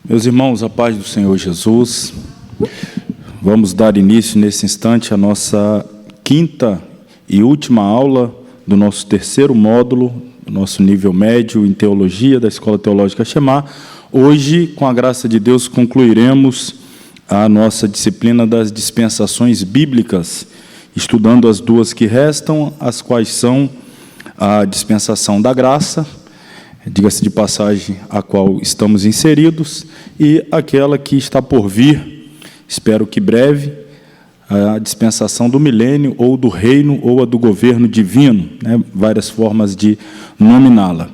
Meus irmãos, a paz do Senhor Jesus. Vamos dar início nesse instante à nossa quinta e última aula do nosso terceiro módulo, do nosso nível médio em teologia da Escola Teológica Shema. Hoje, com a graça de Deus, concluiremos a nossa disciplina das dispensações bíblicas, estudando as duas que restam, as quais são a dispensação da graça, diga-se de passagem, a qual estamos inseridos, e aquela que está por vir, espero que breve, a dispensação do milênio, ou do reino, ou a do governo divino, né? Várias formas de nominá-la.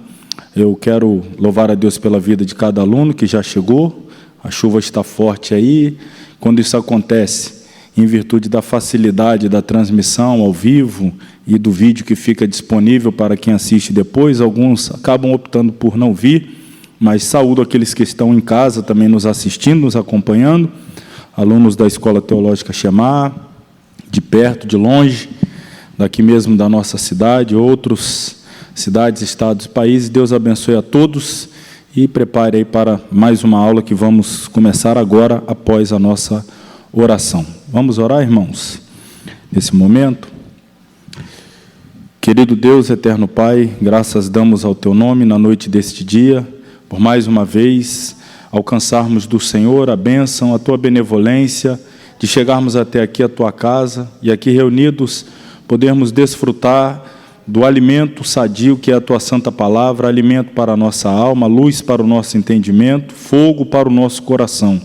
Eu quero louvar a Deus pela vida de cada aluno que já chegou. A chuva está forte aí. Quando isso acontece, em virtude da facilidade da transmissão ao vivo e do vídeo que fica disponível para quem assiste depois, alguns acabam optando por não vir, mas saúdo aqueles que estão em casa também nos assistindo, nos acompanhando, alunos da Escola Teológica Shema, de perto, de longe, daqui mesmo da nossa cidade, outros cidades, estados e países. Deus abençoe a todos e prepare aí para mais uma aula que vamos começar agora, após a nossa oração. Vamos orar, irmãos, nesse momento. Querido Deus, eterno Pai, graças damos ao Teu nome na noite deste dia, por mais uma vez alcançarmos do Senhor a bênção, a Tua benevolência, de chegarmos até aqui a Tua casa e aqui reunidos podermos desfrutar do alimento sadio que é a Tua santa palavra, alimento para a nossa alma, luz para o nosso entendimento, fogo para o nosso coração.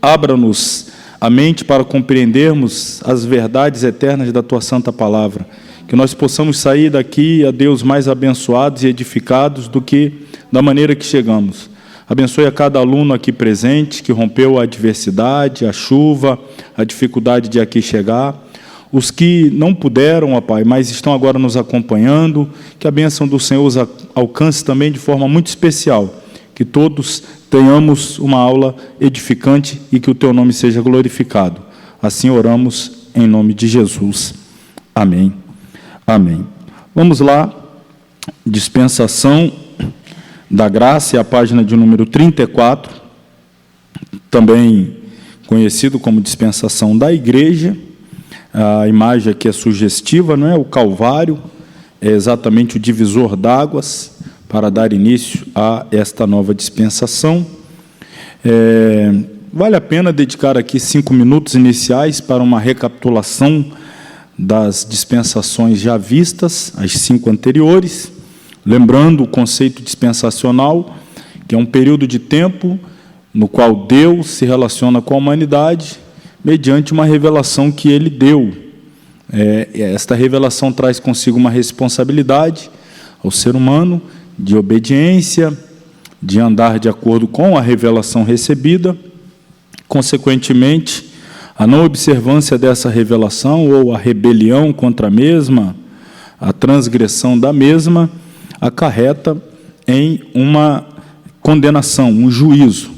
Abra-nos a mente para compreendermos as verdades eternas da Tua santa palavra, que nós possamos sair daqui, a Deus, mais abençoados e edificados do que da maneira que chegamos. Abençoe a cada aluno aqui presente, que rompeu a adversidade, a chuva, a dificuldade de aqui chegar. Os que não puderam, ó Pai, mas estão agora nos acompanhando, que a bênção do Senhor os alcance também de forma muito especial, que todos tenhamos uma aula edificante e que o Teu nome seja glorificado. Assim oramos em nome de Jesus. Amém. Amém. Vamos lá, dispensação da graça, é a página de número 34, também conhecido como dispensação da igreja. A imagem aqui é sugestiva, não é? O Calvário é exatamente o divisor d'águas para dar início a esta nova dispensação. Vale a pena dedicar aqui 5 minutos iniciais para uma recapitulação das dispensações já vistas, as 5 anteriores, lembrando o conceito dispensacional, que é um período de tempo no qual Deus se relaciona com a humanidade mediante uma revelação que Ele deu. Esta revelação traz consigo uma responsabilidade ao ser humano de obediência, de andar de acordo com a revelação recebida. Consequentemente, a não observância dessa revelação ou a rebelião contra a mesma, a transgressão da mesma, acarreta em uma condenação, um juízo.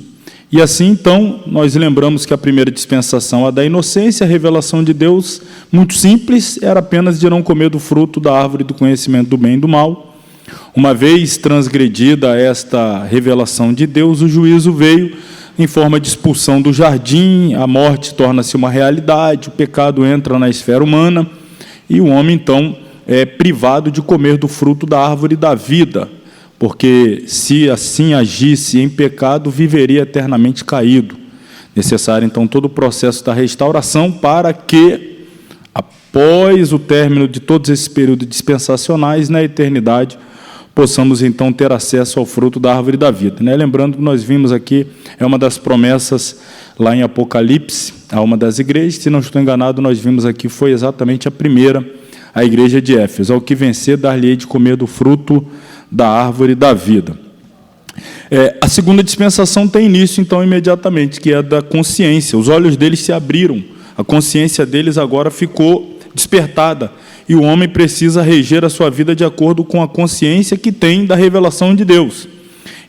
E assim, então, nós lembramos que a primeira dispensação, a da inocência, a revelação de Deus, muito simples, era apenas de não comer do fruto da árvore do conhecimento do bem e do mal. Uma vez transgredida esta revelação de Deus, o juízo veio em forma de expulsão do jardim, a morte torna-se uma realidade, o pecado entra na esfera humana, e o homem, então, é privado de comer do fruto da árvore da vida, porque se assim agisse em pecado, viveria eternamente caído. Necessário, então, todo o processo da restauração para que, após o término de todos esses períodos dispensacionais, na eternidade, possamos, então, ter acesso ao fruto da árvore da vida. Lembrando que nós vimos aqui, é uma das promessas lá em Apocalipse, a uma das igrejas, se não estou enganado, nós vimos aqui, foi exatamente a primeira, a igreja de Éfeso. Ao que vencer, dar-lhe-ei de comer do fruto da árvore da vida. A segunda dispensação tem início, então, imediatamente, que é a da consciência. Os olhos deles se abriram, a consciência deles agora ficou despertada, e o homem precisa reger a sua vida de acordo com a consciência que tem da revelação de Deus.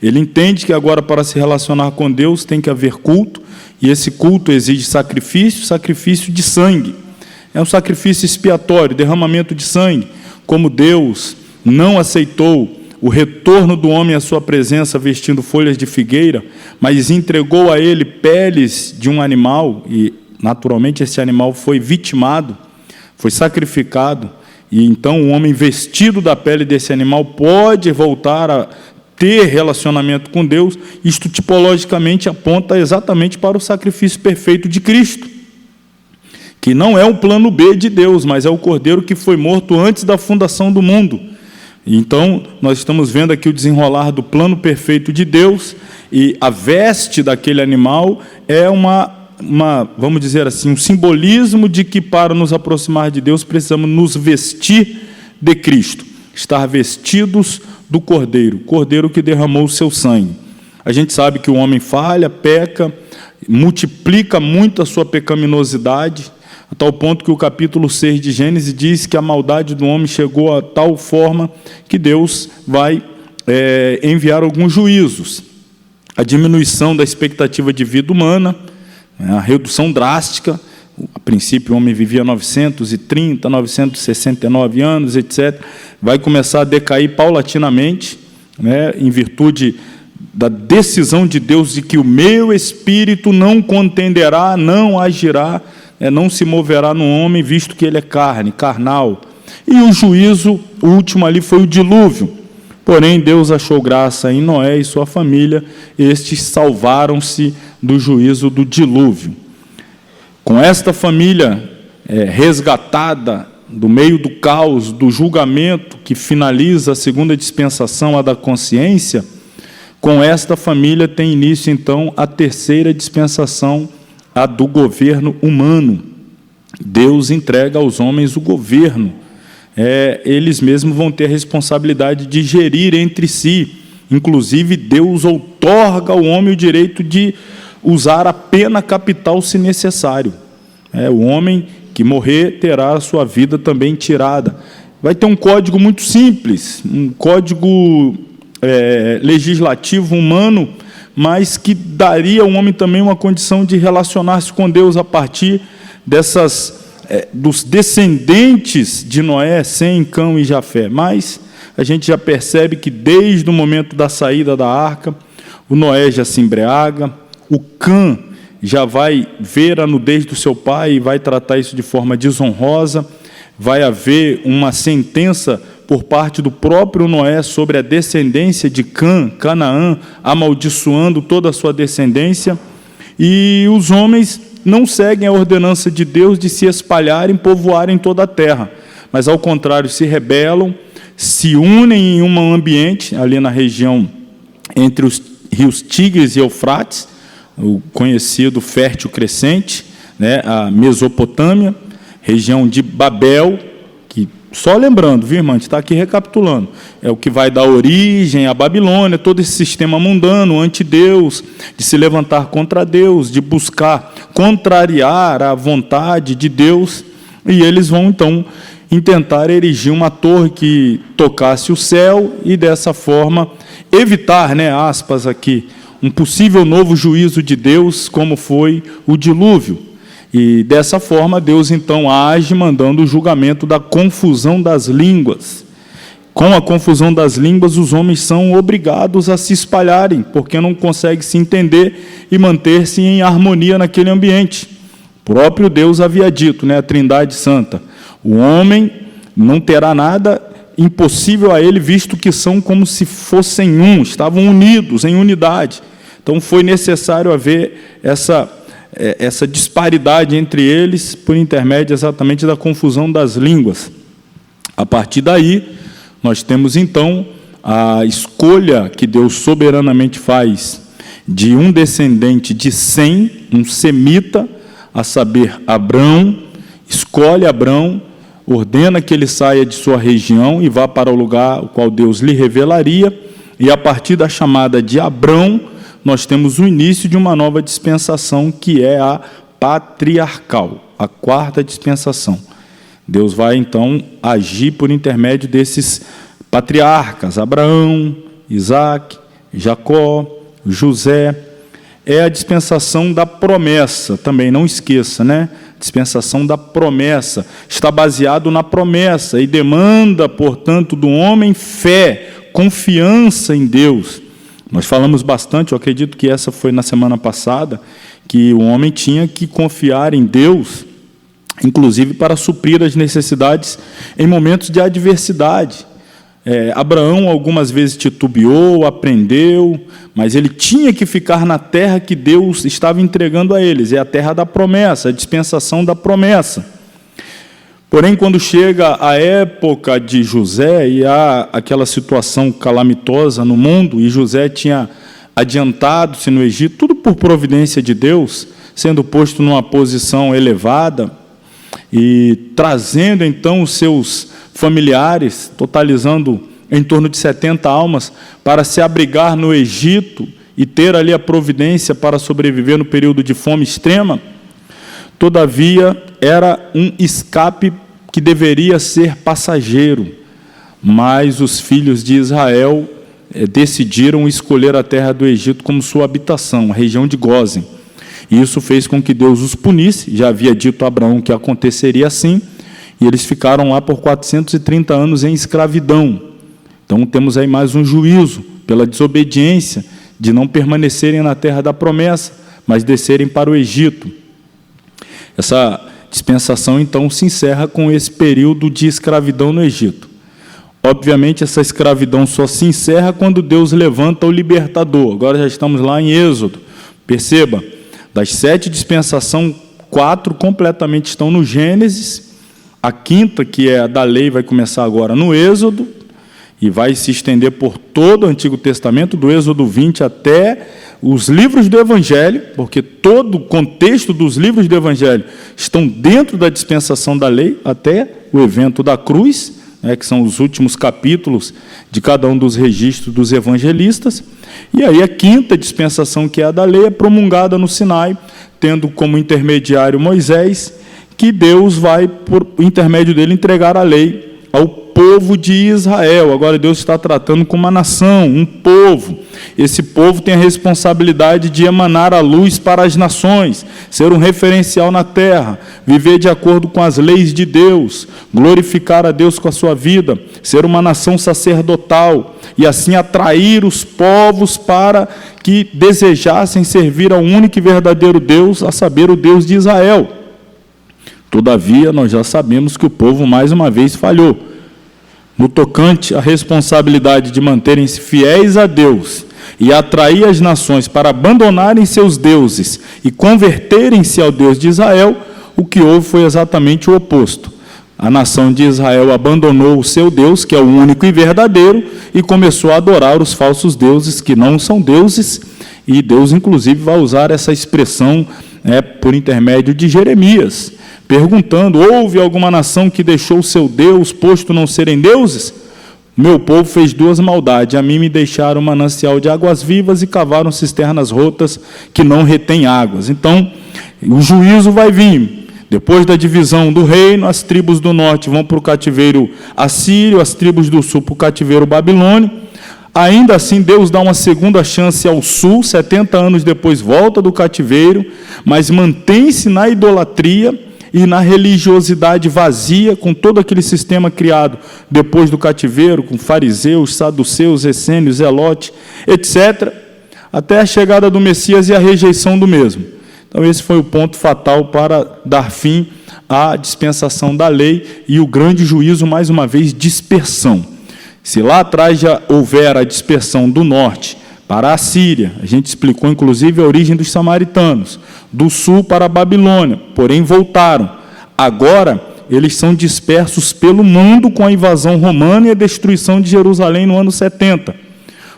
Ele entende que agora, para se relacionar com Deus, tem que haver culto, e esse culto exige sacrifício de sangue. É um sacrifício expiatório, derramamento de sangue. Como Deus não aceitou o retorno do homem à sua presença vestindo folhas de figueira, mas entregou a ele peles de um animal, e naturalmente esse animal foi vitimado, foi sacrificado, e então o homem vestido da pele desse animal pode voltar a ter relacionamento com Deus. Isto tipologicamente aponta exatamente para o sacrifício perfeito de Cristo, que não é o plano B de Deus, mas é o Cordeiro que foi morto antes da fundação do mundo. Então, nós estamos vendo aqui o desenrolar do plano perfeito de Deus, e a veste daquele animal é vamos dizer assim, um simbolismo de que para nos aproximar de Deus precisamos nos vestir de Cristo, estar vestidos do Cordeiro, Cordeiro que derramou o seu sangue. A gente sabe que o homem falha, peca, multiplica muito a sua pecaminosidade, a tal ponto que o capítulo 6 de Gênesis diz que a maldade do homem chegou a tal forma que Deus vai enviar alguns juízos. A diminuição da expectativa de vida humana, a redução drástica. A princípio o homem vivia 930, 969 anos, etc. Vai começar a decair paulatinamente, em virtude da decisão de Deus de que o meu espírito não contenderá, não agirá, não se moverá no homem, visto que ele é carne, carnal. E o juízo, o último ali, foi o dilúvio. Porém, Deus achou graça em Noé e sua família, estes salvaram-se do juízo do dilúvio. Com esta família resgatada do meio do caos, do julgamento que finaliza a segunda dispensação, a da consciência, com esta família tem início, então, a terceira dispensação, a do governo humano. Deus entrega aos homens o governo. Eles mesmos vão ter a responsabilidade de gerir entre si. Inclusive, Deus outorga ao homem o direito de usar a pena capital se necessário. O homem que morrer terá a sua vida também tirada. Vai ter um código muito simples, um código legislativo humano, mas que daria ao homem também uma condição de relacionar-se com Deus a partir dos descendentes de Noé, Sem, Cão e Jafé. Mas a gente já percebe que desde o momento da saída da arca, o Noé já se embriaga, o Cã já vai ver a nudez do seu pai e vai tratar isso de forma desonrosa, vai haver uma sentença por parte do próprio Noé sobre a descendência de Canaã, amaldiçoando toda a sua descendência, e os homens não seguem a ordenança de Deus de se espalharem, povoarem toda a terra, mas, ao contrário, se rebelam, se unem em um ambiente, ali na região entre os rios Tigres e Eufrates, o conhecido fértil crescente, a Mesopotâmia, região de Babel, que, só lembrando, viu, irmã, a gente está aqui recapitulando, é o que vai dar origem à Babilônia, todo esse sistema mundano, anti-Deus, de se levantar contra Deus, de buscar contrariar a vontade de Deus, e eles vão, então, intentar erigir uma torre que tocasse o céu e, dessa forma, evitar, aspas aqui, um possível novo juízo de Deus, como foi o dilúvio. E, dessa forma, Deus, então, age mandando o julgamento da confusão das línguas. Com a confusão das línguas, os homens são obrigados a se espalharem, porque não conseguem se entender e manter-se em harmonia naquele ambiente. O próprio Deus havia dito, a Trindade Santa, o homem não terá nada impossível a ele, visto que são como se fossem um, estavam unidos, em unidade. Então, foi necessário haver essa disparidade entre eles, por intermédio exatamente da confusão das línguas. A partir daí, nós temos, então, a escolha que Deus soberanamente faz de um descendente de Sem, um semita, a saber, Abrão, escolhe Abrão, ordena que ele saia de sua região e vá para o lugar o qual Deus lhe revelaria, e a partir da chamada de Abrão, nós temos o início de uma nova dispensação, que é a patriarcal, a quarta dispensação. Deus vai, então, agir por intermédio desses patriarcas, Abraão, Isaac, Jacó, José. É a dispensação da promessa, também não esqueça, Dispensação da promessa. Está baseado na promessa e demanda, portanto, do homem fé, confiança em Deus. Nós falamos bastante, eu acredito que essa foi na semana passada, que o homem tinha que confiar em Deus, inclusive para suprir as necessidades em momentos de adversidade. Abraão algumas vezes titubeou, aprendeu, mas ele tinha que ficar na terra que Deus estava entregando a eles, é a terra da promessa, a dispensação da promessa. Porém, quando chega a época de José e há aquela situação calamitosa no mundo, e José tinha adiantado-se no Egito, tudo por providência de Deus, sendo posto numa posição elevada e trazendo então os seus familiares, totalizando em torno de 70 almas, para se abrigar no Egito e ter ali a providência para sobreviver no período de fome extrema. Todavia, era um escape que deveria ser passageiro, mas os filhos de Israel decidiram escolher a terra do Egito como sua habitação, a região de Gósen. E isso fez com que Deus os punisse, já havia dito a Abraão que aconteceria assim, e eles ficaram lá por 430 anos em escravidão. Então temos aí mais um juízo pela desobediência de não permanecerem na terra da promessa, mas descerem para o Egito. Essa dispensação, então, se encerra com esse período de escravidão no Egito. Obviamente, essa escravidão só se encerra quando Deus levanta o libertador. Agora já estamos lá em Êxodo. Perceba, das 7 dispensações, 4 completamente estão no Gênesis. A 5ª, que é a da lei, vai começar agora no Êxodo e vai se estender por todo o Antigo Testamento, do Êxodo 20 até os livros do Evangelho, porque todo o contexto dos livros do Evangelho estão dentro da dispensação da lei, até o evento da cruz, que são os últimos capítulos de cada um dos registros dos evangelistas. E aí a 5ª dispensação, que é a da lei, é promulgada no Sinai, tendo como intermediário Moisés, que Deus vai, por intermédio dele, entregar a lei ao povo de Israel. Agora Deus está tratando com uma nação, um povo. Esse povo tem a responsabilidade de emanar a luz para as nações, ser um referencial na terra, viver de acordo com as leis de Deus, glorificar a Deus com a sua vida, ser uma nação sacerdotal e assim atrair os povos para que desejassem servir ao único e verdadeiro Deus, a saber, o Deus de Israel. Todavia, nós já sabemos que o povo mais uma vez falhou. No tocante à responsabilidade de manterem-se fiéis a Deus e atrair as nações para abandonarem seus deuses e converterem-se ao Deus de Israel, o que houve foi exatamente o oposto. A nação de Israel abandonou o seu Deus, que é o único e verdadeiro, e começou a adorar os falsos deuses, que não são deuses, e Deus, inclusive, vai usar essa expressão por intermédio de Jeremias, perguntando: houve alguma nação que deixou o seu Deus, posto não serem deuses? Meu povo fez 2 maldades, a mim me deixaram um manancial de águas vivas e cavaram cisternas rotas que não retêm águas. Então, o juízo vai vir. Depois da divisão do reino, as tribos do norte vão para o cativeiro assírio, as tribos do sul para o cativeiro babilônio. Ainda assim, Deus dá uma segunda chance ao sul, 70 anos depois volta do cativeiro, mas mantém-se na idolatria e na religiosidade vazia, com todo aquele sistema criado depois do cativeiro, com fariseus, saduceus, essênios, zelote, etc., até a chegada do Messias e a rejeição do mesmo. Então, esse foi o ponto fatal para dar fim à dispensação da lei e o grande juízo, mais uma vez, dispersão. Se lá atrás já houver a dispersão do norte para a Síria, a gente explicou, inclusive, a origem dos samaritanos, do sul para a Babilônia, porém voltaram. Agora, eles são dispersos pelo mundo com a invasão romana e a destruição de Jerusalém no ano 70.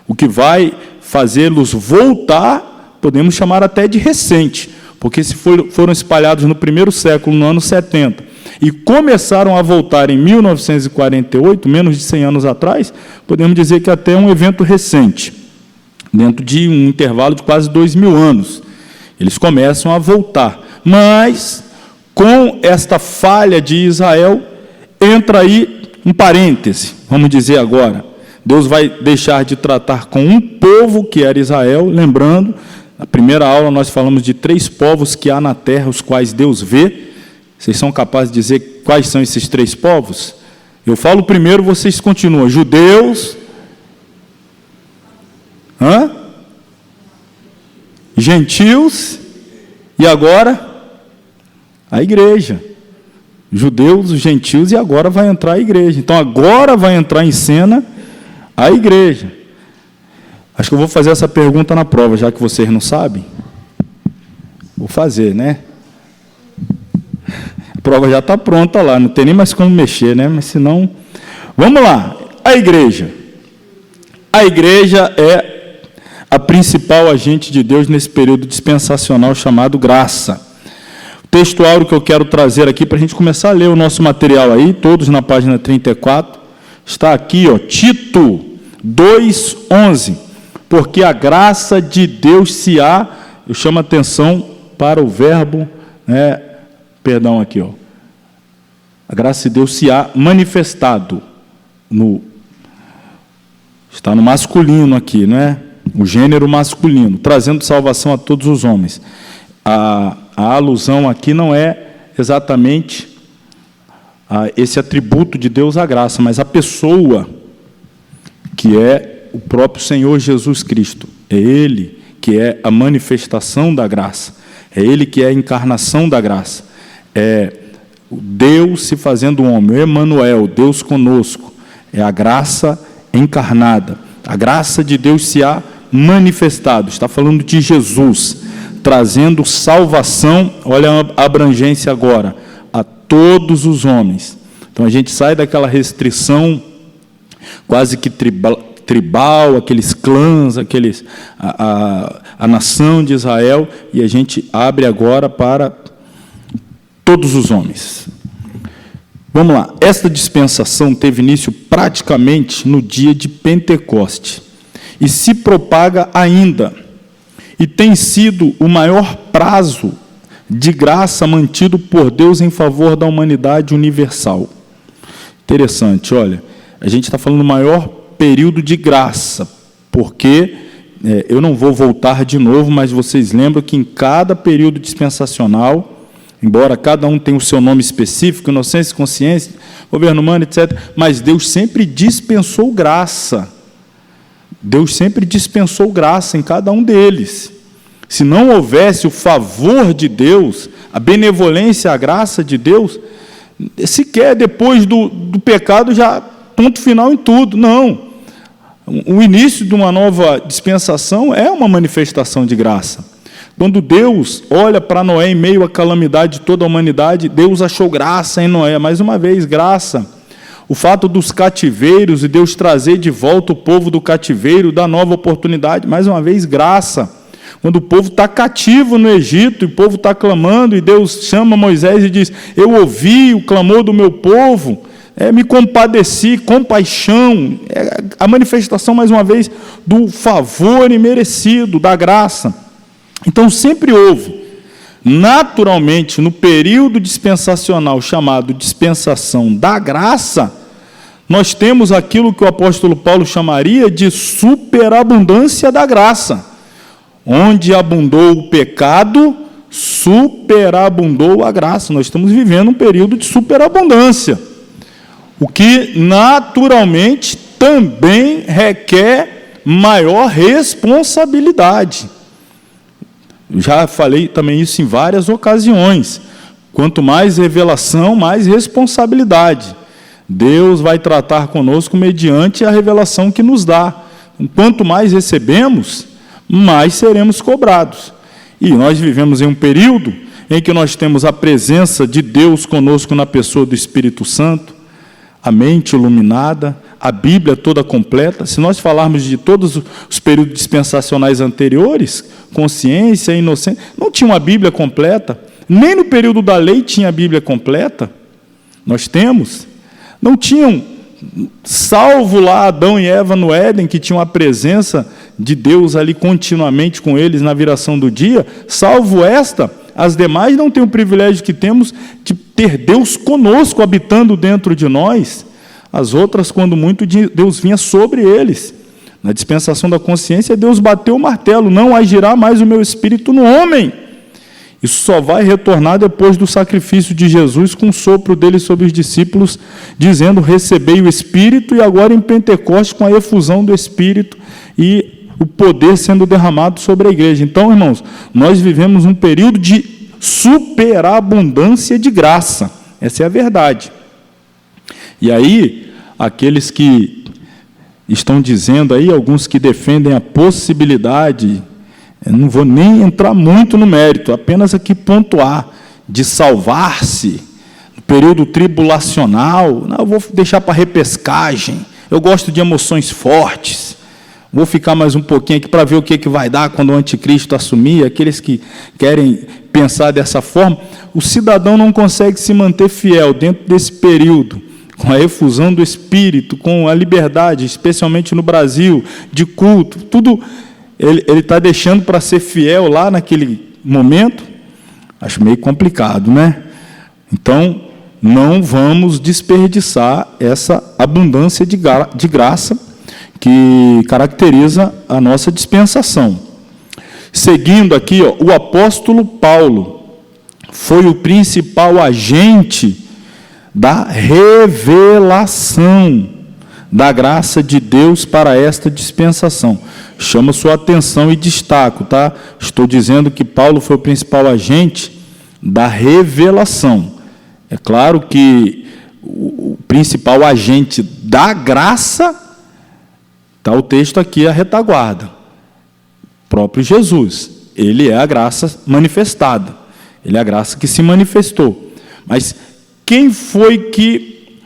O que vai fazê-los voltar, podemos chamar até de recente, porque se foram espalhados no primeiro século, no ano 70, e começaram a voltar em 1948, menos de 100 anos atrás, podemos dizer que até é um evento recente, dentro de um intervalo de quase 2000 anos. Eles começam a voltar, mas com esta falha de Israel, entra aí um parêntese, vamos dizer agora. Deus vai deixar de tratar com um povo que era Israel, lembrando, na primeira aula nós falamos de 3 povos que há na terra, os quais Deus vê. Vocês são capazes de dizer quais são esses 3 povos? Eu falo primeiro, vocês continuam. Judeus, Gentios e agora a igreja. Judeus, os gentios, e agora vai entrar a igreja. Então agora vai entrar em cena a igreja. Acho que eu vou fazer essa pergunta na prova, já que vocês não sabem. Vou fazer, né? A prova já está pronta lá, não tem nem mais como mexer, né? Mas se não... Vamos lá, a igreja. A igreja é a principal agente de Deus nesse período dispensacional chamado graça. O texto áureo que eu quero trazer aqui, para a gente começar a ler o nosso material aí, todos na página 34, está aqui, ó, Tito 2:11. Porque a graça de Deus se há, eu chamo a atenção para o verbo, perdão aqui, ó. A graça de Deus se há manifestado, está no masculino aqui, não é? O gênero masculino, trazendo salvação a todos os homens. A alusão aqui não é exatamente esse atributo de Deus, a graça, mas a pessoa, que é o próprio Senhor Jesus Cristo. É Ele que é a manifestação da graça. É Ele que é a encarnação da graça. É Deus se fazendo homem, o Emanuel, Deus conosco. É a graça encarnada. A graça de Deus se há manifestado. Está falando de Jesus, trazendo salvação, olha a abrangência agora, a todos os homens. Então a gente sai daquela restrição quase que tribal, aqueles clãs, a nação de Israel, e a gente abre agora para todos os homens. Vamos lá, esta dispensação teve início praticamente no dia de Pentecoste, e se propaga ainda, e tem sido o maior prazo de graça mantido por Deus em favor da humanidade universal. Interessante, olha, a gente está falando do maior período de graça, porque eu não vou voltar de novo, mas vocês lembram que em cada período dispensacional, embora cada um tenha o seu nome específico, inocência, consciência, governo humano, etc., mas Deus sempre dispensou graça. Deus sempre dispensou graça em cada um deles. Se não houvesse o favor de Deus, a benevolência, a graça de Deus, sequer depois do pecado já ponto final em tudo. Não. O início de uma nova dispensação é uma manifestação de graça. Quando Deus olha para Noé em meio à calamidade de toda a humanidade, Deus achou graça em Noé. Mais uma vez, graça. O fato dos cativeiros e Deus trazer de volta o povo do cativeiro, dá nova oportunidade. Mais uma vez, graça. Quando o povo está cativo no Egito, e o povo está clamando, e Deus chama Moisés e diz: eu ouvi o clamor do meu povo, me compadeci, compaixão, a manifestação, mais uma vez, do favor imerecido, da graça. Então, sempre houve, naturalmente, no período dispensacional chamado dispensação da graça, nós temos aquilo que o apóstolo Paulo chamaria de superabundância da graça. Onde abundou o pecado, superabundou a graça. Nós estamos vivendo um período de superabundância, o que naturalmente também requer maior responsabilidade. Eu já falei também isso em várias ocasiões. Quanto mais revelação, mais responsabilidade. Deus vai tratar conosco mediante a revelação que nos dá. Quanto mais recebemos, mais seremos cobrados. E nós vivemos em um período em que nós temos a presença de Deus conosco na pessoa do Espírito Santo, a mente iluminada, a Bíblia toda completa. Se nós falarmos de todos os períodos dispensacionais anteriores, consciência, inocência, não tinha uma Bíblia completa, nem no período da lei tinha a Bíblia completa. Nós temos. Não tinham, salvo lá Adão e Eva no Éden, que tinham a presença de Deus ali continuamente com eles na viração do dia, salvo esta, as demais não têm o privilégio que temos de ter Deus conosco, habitando dentro de nós. As outras, quando muito, Deus vinha sobre eles. Na dispensação da consciência, Deus bateu o martelo: não agirá mais o meu espírito no homem. Isso só vai retornar depois do sacrifício de Jesus, com o sopro dele sobre os discípulos, dizendo: recebei o Espírito, e agora em Pentecostes, com a efusão do Espírito e o poder sendo derramado sobre a igreja. Então, irmãos, nós vivemos um período de superabundância de graça. Essa é a verdade. E aí, aqueles que estão dizendo aí, alguns que defendem a possibilidade, eu não vou nem entrar muito no mérito, apenas aqui pontuar, de salvar-se no período tribulacional. Não, eu vou deixar para repescagem, eu gosto de emoções fortes, vou ficar mais um pouquinho aqui para ver o que vai dar quando o anticristo assumir. Aqueles que querem pensar dessa forma, o cidadão não consegue se manter fiel dentro desse período, com a efusão do Espírito, com a liberdade, especialmente no Brasil, de culto, tudo ele está deixando para ser fiel lá naquele momento. Acho meio complicado, né? Então, não vamos desperdiçar essa abundância de graça que caracteriza a nossa dispensação. Seguindo aqui, o apóstolo Paulo foi o principal agente da revelação da graça de Deus para esta dispensação. Chamo sua atenção e destaco, tá? Estou dizendo que Paulo foi o principal agente da revelação. É claro que o principal agente da graça, está o texto aqui, a retaguarda. O próprio Jesus, ele é a graça manifestada. Ele é a graça que se manifestou. Mas quem foi que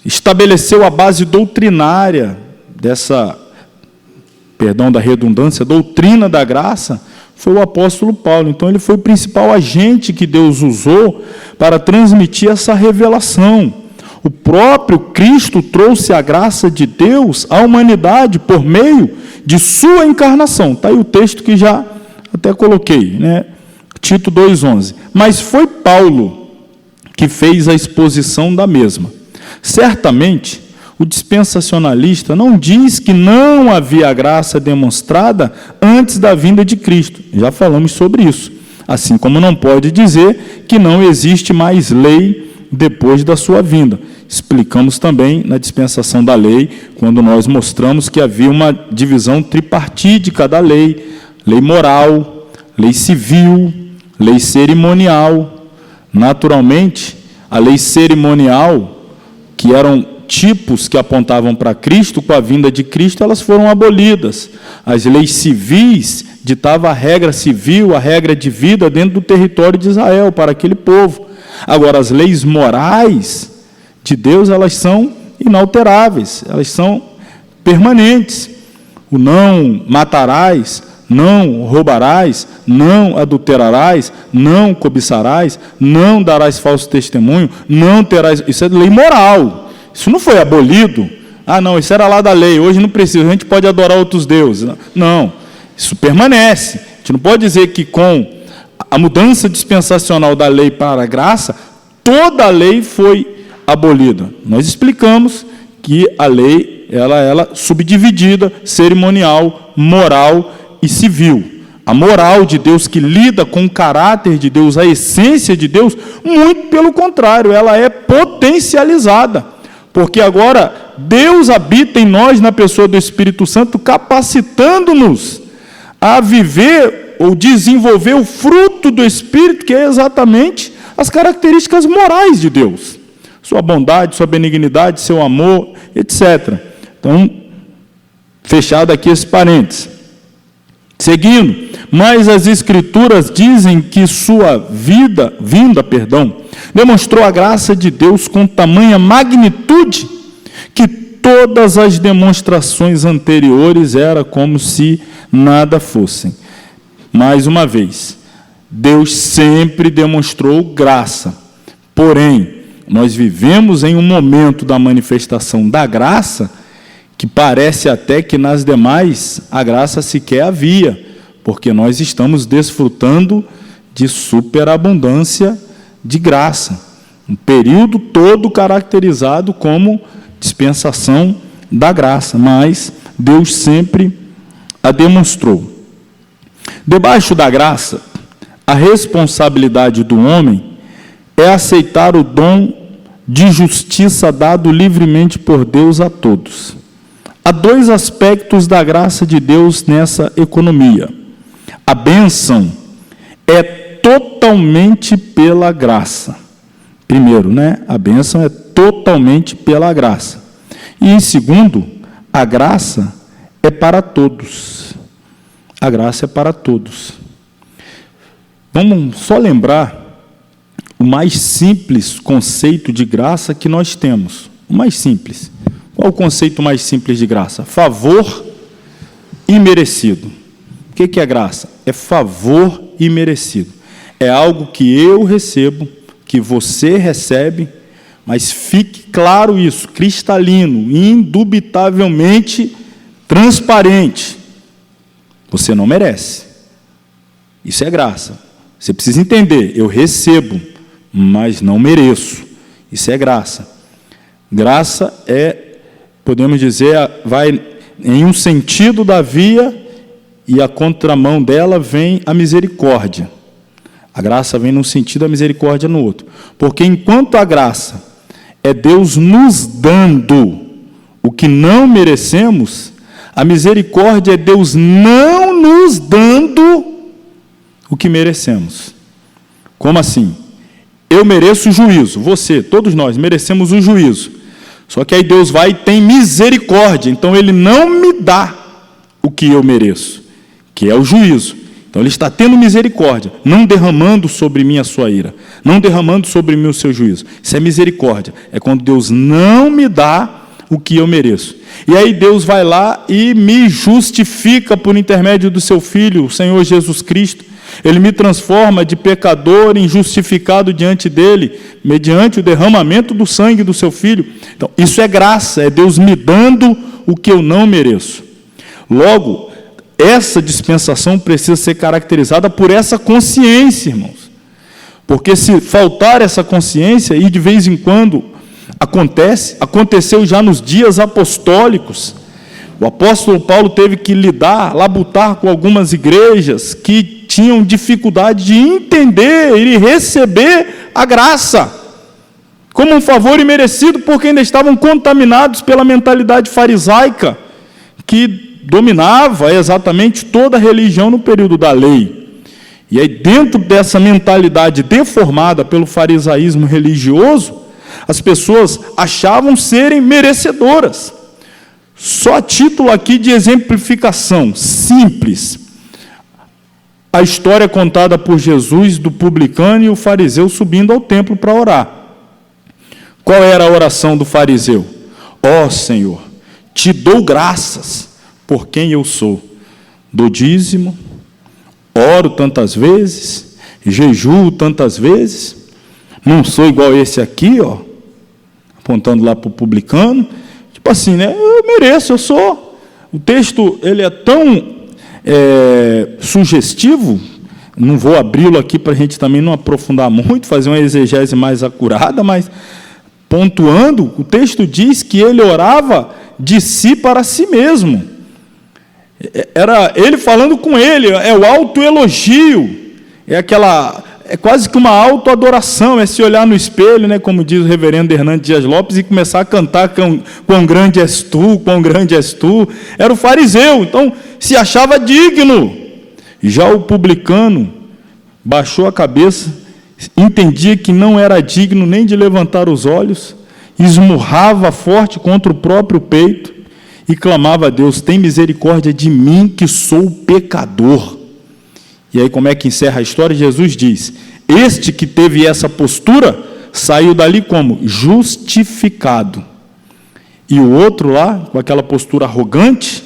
estabeleceu a base doutrinária dessa, perdão da redundância, doutrina da graça? Foi o apóstolo Paulo. Então, ele foi o principal agente que Deus usou para transmitir essa revelação. O próprio Cristo trouxe a graça de Deus à humanidade por meio de sua encarnação. Está aí o texto que já até coloquei, né? Tito 2,11. Mas foi Paulo que fez a exposição da mesma. Certamente, o dispensacionalista não diz que não havia graça demonstrada antes da vinda de Cristo. Já falamos sobre isso. Assim como não pode dizer que não existe mais lei depois da sua vinda. Explicamos também na dispensação da lei, quando nós mostramos que havia uma divisão tripartídica da lei: lei moral, lei civil, lei cerimonial. Naturalmente, a lei cerimonial, que eram tipos que apontavam para Cristo, com a vinda de Cristo, elas foram abolidas. As leis civis ditavam a regra civil, a regra de vida dentro do território de Israel, para aquele povo. Agora, as leis morais de Deus, elas são inalteráveis, elas são permanentes. O não matarás, não roubarás, não adulterarás, não cobiçarás, não darás falso testemunho, não terás... Isso é lei moral. Isso não foi abolido. Ah, não, isso era lá da lei, hoje não precisa, a gente pode adorar outros deuses. Não, isso permanece. A gente não pode dizer que com a mudança dispensacional da lei para a graça, toda a lei foi abolida. Nós explicamos que a lei ela subdividida, cerimonial, moral e civil. A moral de Deus, que lida com o caráter de Deus, a essência de Deus, muito pelo contrário, ela é potencializada, porque agora Deus habita em nós, na pessoa do Espírito Santo, capacitando-nos a viver ou desenvolver o fruto do Espírito, que é exatamente as características morais de Deus. Sua bondade, sua benignidade, seu amor, etc. Então, fechado aqui esse parênteses. Seguindo, mas as Escrituras dizem que sua vinda, demonstrou a graça de Deus com tamanha magnitude que todas as demonstrações anteriores eram como se nada fossem. Mais uma vez, Deus sempre demonstrou graça, porém, nós vivemos em um momento da manifestação da graça que parece até que nas demais a graça sequer havia, porque nós estamos desfrutando de superabundância de graça. Um período todo caracterizado como dispensação da graça, mas Deus sempre a demonstrou. Debaixo da graça, a responsabilidade do homem é aceitar o dom de justiça dado livremente por Deus a todos. Há dois aspectos da graça de Deus nessa economia. A bênção é totalmente pela graça. Primeiro, a bênção é totalmente pela graça. E em segundo, a graça é para todos. A graça é para todos. Vamos só lembrar o mais simples conceito de graça que nós temos. O mais simples. Qual o conceito mais simples de graça? Favor imerecido. O que é graça? É favor imerecido. É algo que eu recebo, que você recebe, mas fique claro isso, cristalino, indubitavelmente transparente. Você não merece. Isso é graça. Você precisa entender, eu recebo, mas não mereço. Isso é graça. Graça podemos dizer, vai em um sentido da via e a contramão dela vem a misericórdia. A graça vem num sentido, a misericórdia no outro. Porque enquanto a graça é Deus nos dando o que não merecemos, a misericórdia é Deus não nos dando o que merecemos. Como assim? Eu mereço o juízo, você, todos nós merecemos o juízo. Só que aí Deus vai e tem misericórdia, então Ele não me dá o que eu mereço, que é o juízo. Então Ele está tendo misericórdia, não derramando sobre mim a sua ira, não derramando sobre mim o seu juízo. Isso é misericórdia, é quando Deus não me dá o que eu mereço. E aí Deus vai lá e me justifica por intermédio do seu Filho, o Senhor Jesus Cristo. Ele me transforma de pecador em justificado diante dele, mediante o derramamento do sangue do seu Filho. Então, isso é graça, é Deus me dando o que eu não mereço. Logo, essa dispensação precisa ser caracterizada por essa consciência, irmãos. Porque se faltar essa consciência, e de vez em quando aconteceu já nos dias apostólicos, o apóstolo Paulo teve que labutar com algumas igrejas que tinham dificuldade de entender e receber a graça como um favor imerecido, porque ainda estavam contaminados pela mentalidade farisaica que dominava exatamente toda a religião no período da lei. E aí, dentro dessa mentalidade deformada pelo farisaísmo religioso, as pessoas achavam serem merecedoras. Só a título aqui de exemplificação, simples. A história contada por Jesus do publicano e o fariseu subindo ao templo para orar. Qual era a oração do fariseu? Ó Senhor, te dou graças por quem eu sou. Dou dízimo, oro tantas vezes, jejuo tantas vezes, não sou igual esse aqui, apontando lá para o publicano. Tipo assim, eu mereço, eu sou. O texto ele é tão sugestivo, não vou abri-lo aqui para a gente também não aprofundar muito, fazer uma exegese mais acurada, mas pontuando, o texto diz que ele orava de si para si mesmo. Era ele falando com ele, é o autoelogio, é quase que uma autoadoração, é se olhar no espelho, como diz o reverendo Hernando Dias Lopes, e começar a cantar quão grande és tu, quão grande és tu. Era o fariseu, então se achava digno. Já o publicano baixou a cabeça, entendia que não era digno nem de levantar os olhos, esmurrava forte contra o próprio peito e clamava a Deus: tem misericórdia de mim que sou pecador. E aí como é que encerra a história? Jesus diz: este que teve essa postura saiu dali como? Justificado. E o outro lá, com aquela postura arrogante,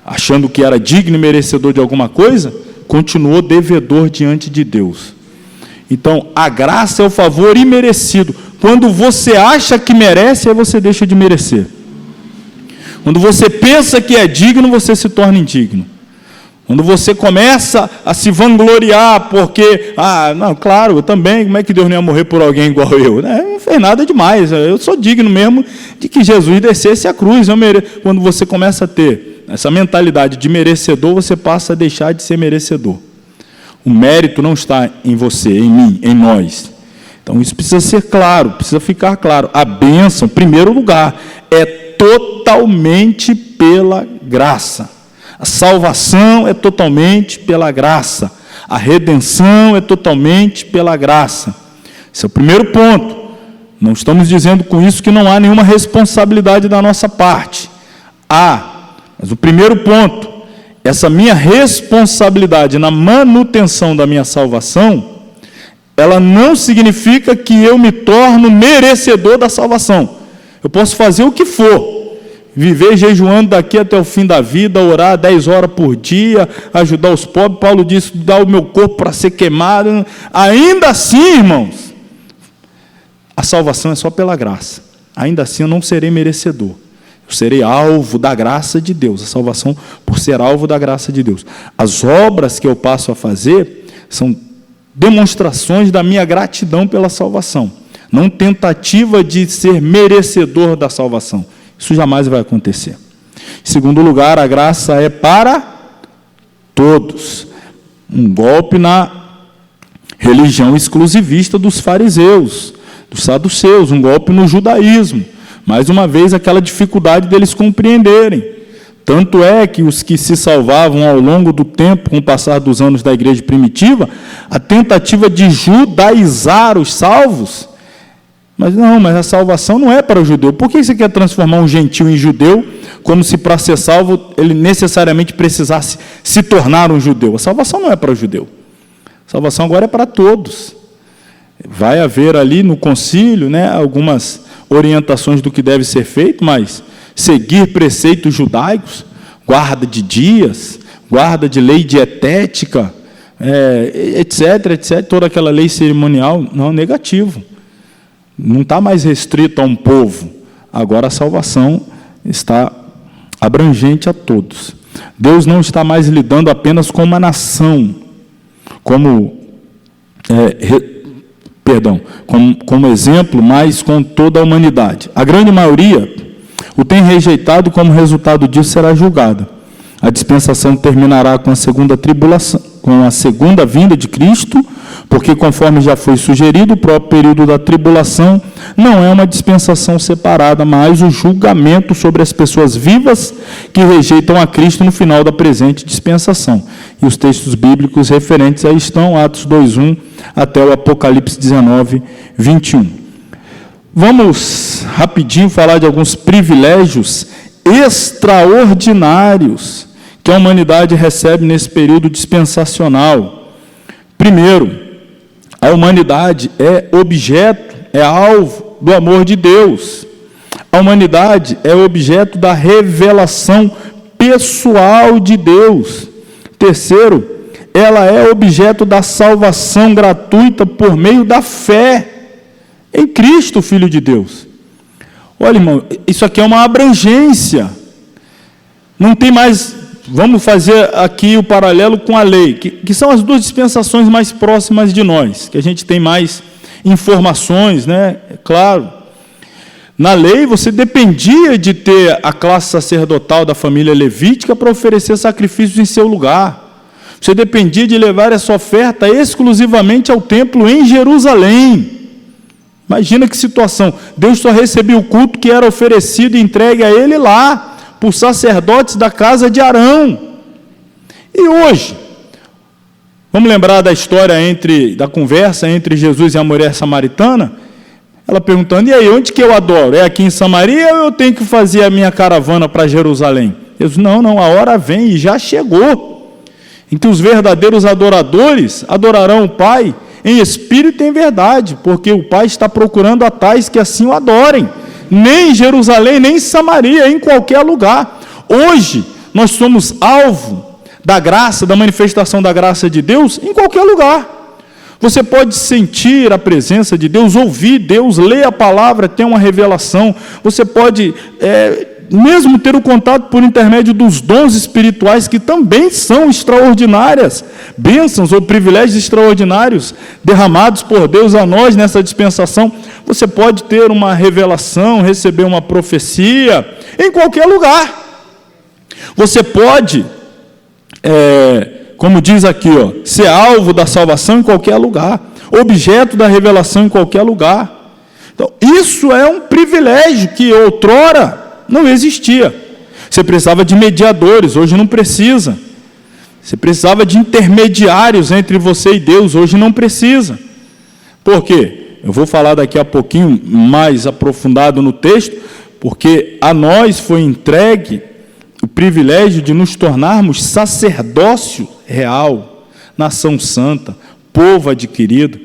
achando que era digno e merecedor de alguma coisa, continuou devedor diante de Deus. Então, a graça é o favor imerecido. Quando você acha que merece, aí você deixa de merecer. Quando você pensa que é digno, você se torna indigno. Quando você começa a se vangloriar, porque, não, claro, eu também, como é que Deus não ia morrer por alguém igual eu? Não fez nada demais, eu sou digno mesmo de que Jesus descesse a cruz. Quando você começa a ter essa mentalidade de merecedor, você passa a deixar de ser merecedor. O mérito não está em você, em mim, em nós. Então, isso precisa ser claro, precisa ficar claro. A bênção, em primeiro lugar, é totalmente pela graça. A salvação é totalmente pela graça. A redenção é totalmente pela graça. Esse é o primeiro ponto. Não estamos dizendo com isso que não há nenhuma responsabilidade da nossa parte. Mas o primeiro ponto, essa minha responsabilidade na manutenção da minha salvação, ela não significa que eu me torno merecedor da salvação. Eu posso fazer o que for, viver jejuando daqui até o fim da vida, orar 10 horas por dia, ajudar os pobres. Paulo disse, dar o meu corpo para ser queimado. Ainda assim, irmãos, a salvação é só pela graça. Ainda assim eu não serei merecedor. Eu serei alvo da graça de Deus. A salvação por ser alvo da graça de Deus. As obras que eu passo a fazer são demonstrações da minha gratidão pela salvação. Não tentativa de ser merecedor da salvação. Isso jamais vai acontecer. Em segundo lugar, a graça é para todos. Um golpe na religião exclusivista dos fariseus, dos saduceus, um golpe no judaísmo. Mais uma vez, aquela dificuldade deles compreenderem. Tanto é que os que se salvavam ao longo do tempo, com o passar dos anos da igreja primitiva, a tentativa de judaizar os salvos, mas a salvação não é para o judeu. Por que você quer transformar um gentil em judeu, como se para ser salvo ele necessariamente precisasse se tornar um judeu? A salvação não é para o judeu. A salvação agora é para todos. Vai haver ali no concílio, algumas orientações do que deve ser feito, mas seguir preceitos judaicos, guarda de dias, guarda de lei dietética, etc., toda aquela lei cerimonial, não, negativo. Não está mais restrito a um povo. Agora a salvação está abrangente a todos. Deus não está mais lidando apenas com uma nação, como exemplo, mas com toda a humanidade. A grande maioria o tem rejeitado e, como resultado disso, será julgada. A dispensação terminará com a segunda tribulação, com a segunda vinda de Cristo, porque, conforme já foi sugerido, o próprio período da tribulação não é uma dispensação separada, mas o julgamento sobre as pessoas vivas que rejeitam a Cristo no final da presente dispensação. E os textos bíblicos referentes aí estão, Atos 2:1 até o Apocalipse 19:21. Vamos rapidinho falar de alguns privilégios extraordinários que a humanidade recebe nesse período dispensacional. Primeiro, a humanidade é objeto, é alvo do amor de Deus. A humanidade é objeto da revelação pessoal de Deus. Terceiro, ela é objeto da salvação gratuita por meio da fé em Cristo, Filho de Deus. Olha, irmão, isso aqui é uma abrangência. Não tem mais... Vamos fazer aqui o paralelo com a lei, que são as duas dispensações mais próximas de nós, que a gente tem mais informações, É claro. Na lei, você dependia de ter a classe sacerdotal da família levítica para oferecer sacrifícios em seu lugar. Você dependia de levar essa oferta exclusivamente ao templo em Jerusalém. Imagina que situação. Deus só recebia o culto que era oferecido e entregue a ele lá, por sacerdotes da casa de Arão. E hoje, vamos lembrar da história da conversa entre Jesus e a mulher samaritana? Ela perguntando, e aí, onde que eu adoro? É aqui em Samaria ou eu tenho que fazer a minha caravana para Jerusalém? Jesus, não, a hora vem e já chegou, em que os verdadeiros adoradores adorarão o Pai em espírito e em verdade, porque o Pai está procurando a tais que assim o adorem. Nem em Jerusalém, nem em Samaria, em qualquer lugar. Hoje, nós somos alvo da graça, da manifestação da graça de Deus, em qualquer lugar. Você pode sentir a presença de Deus, ouvir Deus, ler a palavra, ter uma revelação. Você pode, mesmo ter o contato por intermédio dos dons espirituais, que também são extraordinárias, bênçãos ou privilégios extraordinários, derramados por Deus a nós nessa dispensação. Você pode ter uma revelação, receber uma profecia, em qualquer lugar. Você pode, como diz aqui, ser alvo da salvação em qualquer lugar, objeto da revelação em qualquer lugar. Então, isso é um privilégio que outrora não existia. Você precisava de mediadores, hoje não precisa. Você precisava de intermediários entre você e Deus, hoje não precisa. Por quê? Eu vou falar daqui a pouquinho mais aprofundado no texto, porque a nós foi entregue o privilégio de nos tornarmos sacerdócio real, nação santa, povo adquirido.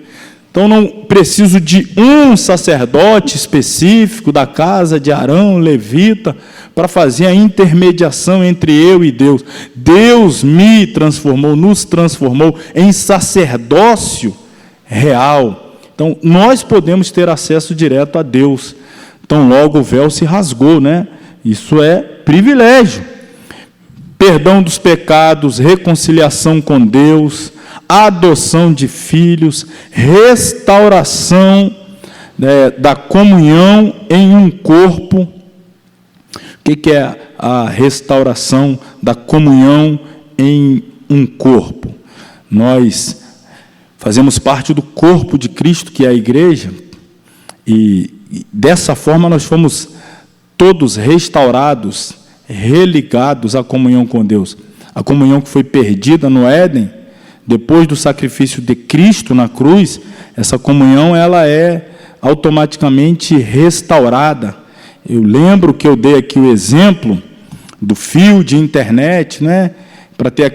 Então não preciso de um sacerdote específico da casa de Arão, levita, para fazer a intermediação entre eu e Deus. Deus me transformou, nos transformou em sacerdócio real. Então nós podemos ter acesso direto a Deus. Então logo o véu se rasgou, né? Isso é privilégio. Perdão dos pecados, reconciliação com Deus, adoção de filhos, restauração da comunhão em um corpo. O que é a restauração da comunhão em um corpo? Nós fazemos parte do corpo de Cristo, que é a igreja, e dessa forma nós fomos todos restaurados, religados à comunhão com Deus. A comunhão que foi perdida no Éden, depois do sacrifício de Cristo na cruz, essa comunhão ela é automaticamente restaurada. Eu lembro que eu dei aqui o exemplo do fio de internet, né? Para ter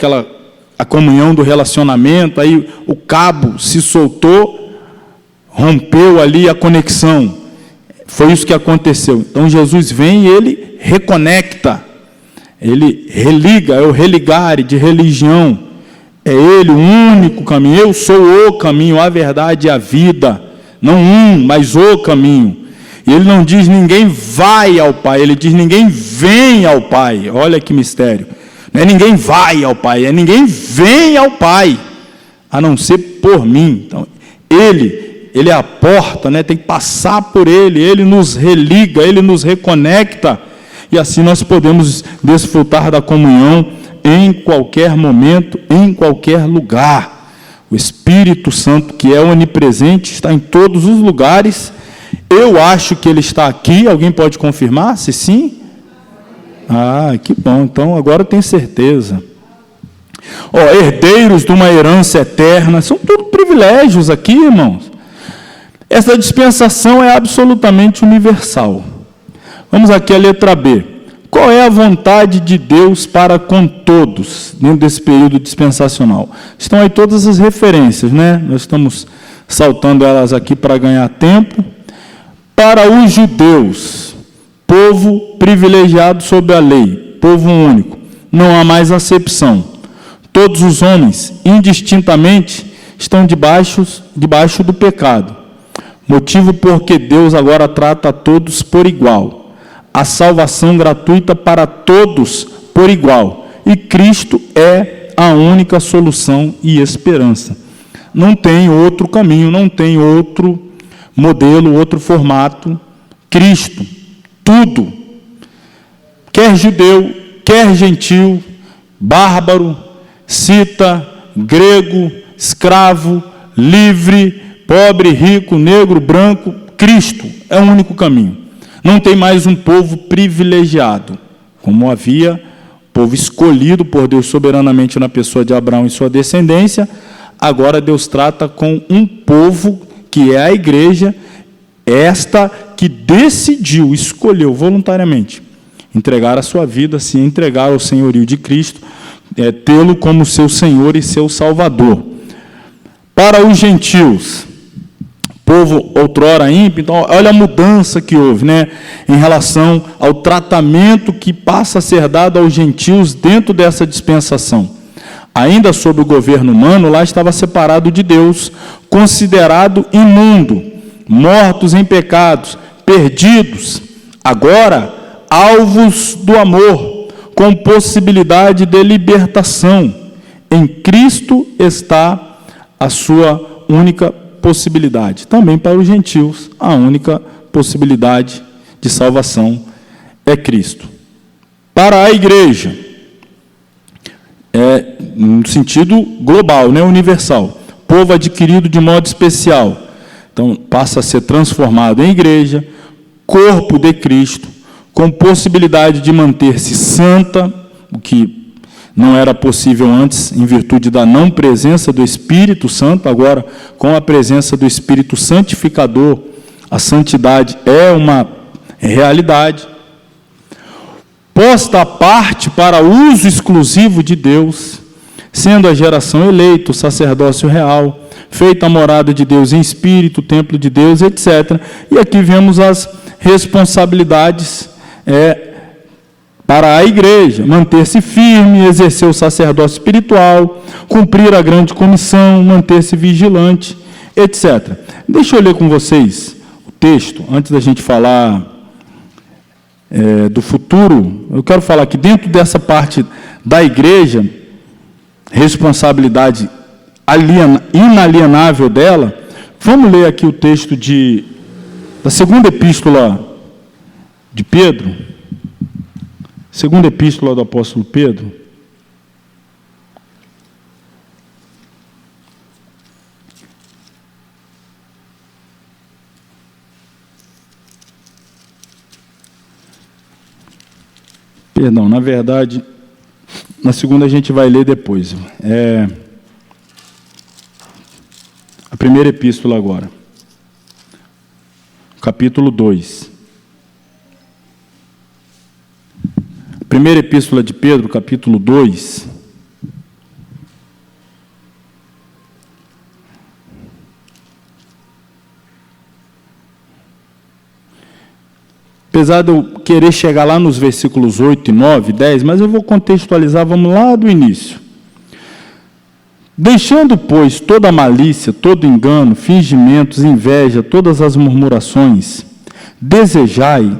a comunhão do relacionamento, aí o cabo se soltou, rompeu ali a conexão. Foi isso que aconteceu. Então Jesus vem e ele reconecta, ele religa, é o religare de religião. É ele o único caminho. Eu sou o caminho, a verdade e a vida. Não um, mas o caminho. E ele não diz ninguém vai ao Pai, ele diz ninguém vem ao Pai. Olha que mistério. Não é ninguém vai ao Pai, é ninguém vem ao Pai, a não ser por mim. Então, ele é a porta, né? Tem que passar por ele nos religa, ele nos reconecta, e assim nós podemos desfrutar da comunhão em qualquer momento, em qualquer lugar. O Espírito Santo, que é onipresente, está em todos os lugares. Eu acho que ele está aqui. Alguém pode confirmar? Se sim? Ah, que bom. Então agora eu tenho certeza. Herdeiros de uma herança eterna. São tudo privilégios aqui, irmãos. Essa dispensação é absolutamente universal. Vamos aqui à letra B. Qual é a vontade de Deus para com todos, dentro desse período dispensacional? Estão aí todas as referências, né? Nós estamos saltando elas aqui para ganhar tempo. Para os judeus, povo privilegiado sob a lei, povo único, não há mais acepção. Todos os homens, indistintamente, estão debaixo do pecado. Motivo porque Deus agora trata a todos por igual. A salvação gratuita para todos por igual. E Cristo é a única solução e esperança. Não tem outro caminho, não tem outro modelo, outro formato. Cristo, tudo. Quer judeu, quer gentil, bárbaro, cita, grego, escravo, livre, pobre, rico, negro, branco, Cristo é o único caminho. Não tem mais um povo privilegiado, como havia povo escolhido por Deus soberanamente na pessoa de Abraão e sua descendência. Agora Deus trata com um povo que é a igreja, esta que decidiu, escolheu voluntariamente entregar a sua vida, se entregar ao senhorio de Cristo, tê-lo como seu Senhor e seu Salvador. Para os gentios, povo outrora ímpio, então olha a mudança que houve, né, em relação ao tratamento que passa a ser dado aos gentios dentro dessa dispensação. Ainda sob o governo humano, lá estava separado de Deus, considerado imundo, mortos em pecados, perdidos. Agora, alvos do amor, com possibilidade de libertação. Em Cristo está a sua única possibilidade. Também para os gentios, a única possibilidade de salvação é Cristo. Para a igreja, no sentido global, né, universal, povo adquirido de modo especial. Então, passa a ser transformado em igreja, corpo de Cristo, com possibilidade de manter-se santa, o que não era possível antes, em virtude da não presença do Espírito Santo. Agora, com a presença do Espírito Santificador, a santidade é uma realidade. Posta à parte para uso exclusivo de Deus, sendo a geração eleita, o sacerdócio real, feita a morada de Deus em espírito, o templo de Deus, etc. E aqui vemos as responsabilidades para a igreja: manter-se firme, exercer o sacerdócio espiritual, cumprir a grande comissão, manter-se vigilante, etc. Deixa eu ler com vocês o texto, antes da gente falar do futuro. Eu quero falar que dentro dessa parte da igreja, responsabilidade inalienável dela, vamos ler aqui o texto da segunda epístola de Pedro, segunda epístola do apóstolo Pedro. Perdão, na verdade, na segunda a gente vai ler depois. A primeira epístola agora, capítulo 2. Primeira epístola de Pedro, capítulo 2. Apesar de eu querer chegar lá nos versículos 8, 9, 10, mas eu vou contextualizar, vamos lá do início. Deixando, pois, toda malícia, todo engano, fingimentos, inveja, todas as murmurações, desejai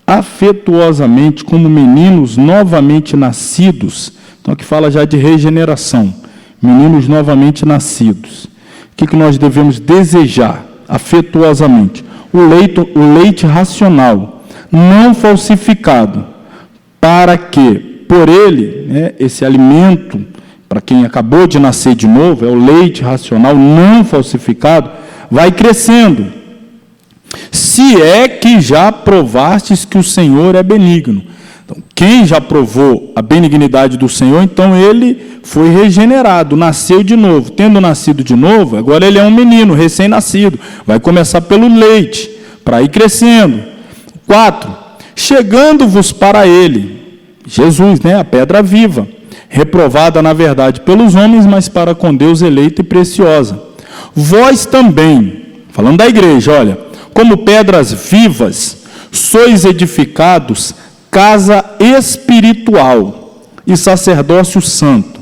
afetuosamente como meninos novamente nascidos. Então aqui fala já de regeneração, meninos novamente nascidos. O que nós devemos desejar afetuosamente? O leite racional, não falsificado, para que, por ele, esse alimento, para quem acabou de nascer de novo, é o leite racional não falsificado, vai crescendo. Se é que já provastes que o Senhor é benigno. Então, quem já provou a benignidade do Senhor, então ele foi regenerado, nasceu de novo. Tendo nascido de novo, agora ele é um menino, recém-nascido. Vai começar pelo leite, para ir crescendo. 4. Chegando-vos para ele, Jesus, a pedra viva, reprovada na verdade pelos homens, mas para com Deus eleita e preciosa. Vós também, falando da igreja, olha, como pedras vivas, sois edificados casa espiritual e sacerdócio santo,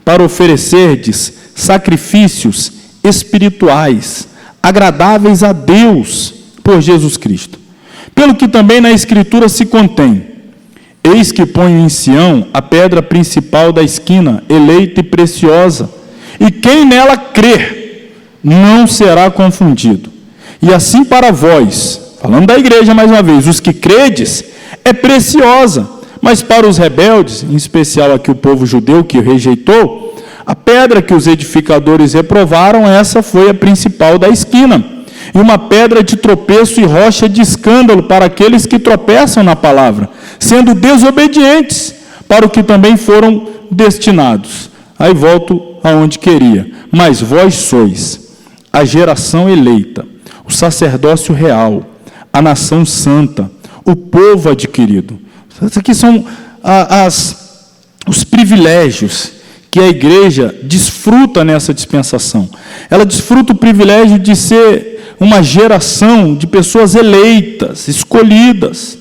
para oferecerdes sacrifícios espirituais, agradáveis a Deus por Jesus Cristo. Pelo que também na Escritura se contém: eis que ponho em Sião a pedra principal da esquina, eleita e preciosa, e quem nela crer não será confundido. E assim para vós, falando da igreja mais uma vez, os que credes, é preciosa, mas para os rebeldes, em especial aqui o povo judeu que rejeitou, a pedra que os edificadores reprovaram, essa foi a principal da esquina, e uma pedra de tropeço e rocha de escândalo para aqueles que tropeçam na palavra, sendo desobedientes para o que também foram destinados. Aí volto aonde queria. Mas vós sois a geração eleita, o sacerdócio real, a nação santa, o povo adquirido. Esses aqui são os privilégios que a igreja desfruta nessa dispensação. Ela desfruta o privilégio de ser uma geração de pessoas eleitas, escolhidas.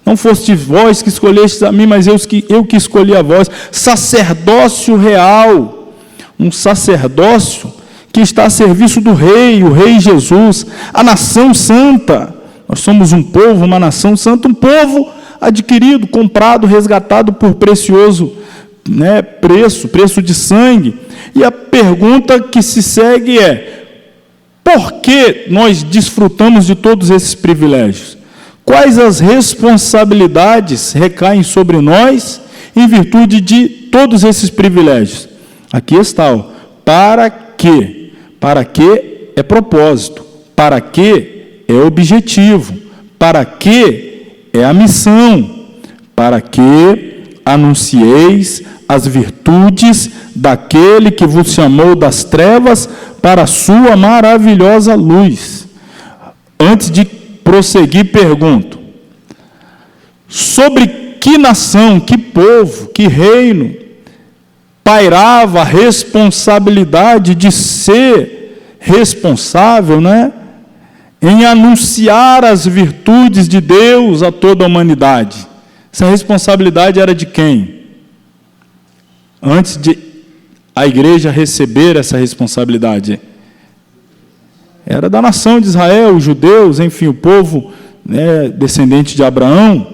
Não foste vós que escolhestes a mim, mas eu que escolhi a vós. Sacerdócio real, um sacerdócio que está a serviço do rei, o rei Jesus, a nação santa. Nós somos um povo, uma nação santa, um povo adquirido, comprado, resgatado por precioso preço de sangue. E a pergunta que se segue é: por que nós desfrutamos de todos esses privilégios? Quais as responsabilidades recaem sobre nós em virtude de todos esses privilégios? Aqui está, para quê? Para que é propósito, para que é objetivo, para que É a missão, para que anuncieis as virtudes daquele que vos chamou das trevas para a sua maravilhosa luz. Antes de prosseguir, pergunto: sobre que nação, que povo, que reino pairava a responsabilidade de ser responsável, em anunciar as virtudes de Deus a toda a humanidade? Essa responsabilidade era de quem? Antes de a igreja receber essa responsabilidade, era da nação de Israel, os judeus, enfim, o povo descendente de Abraão.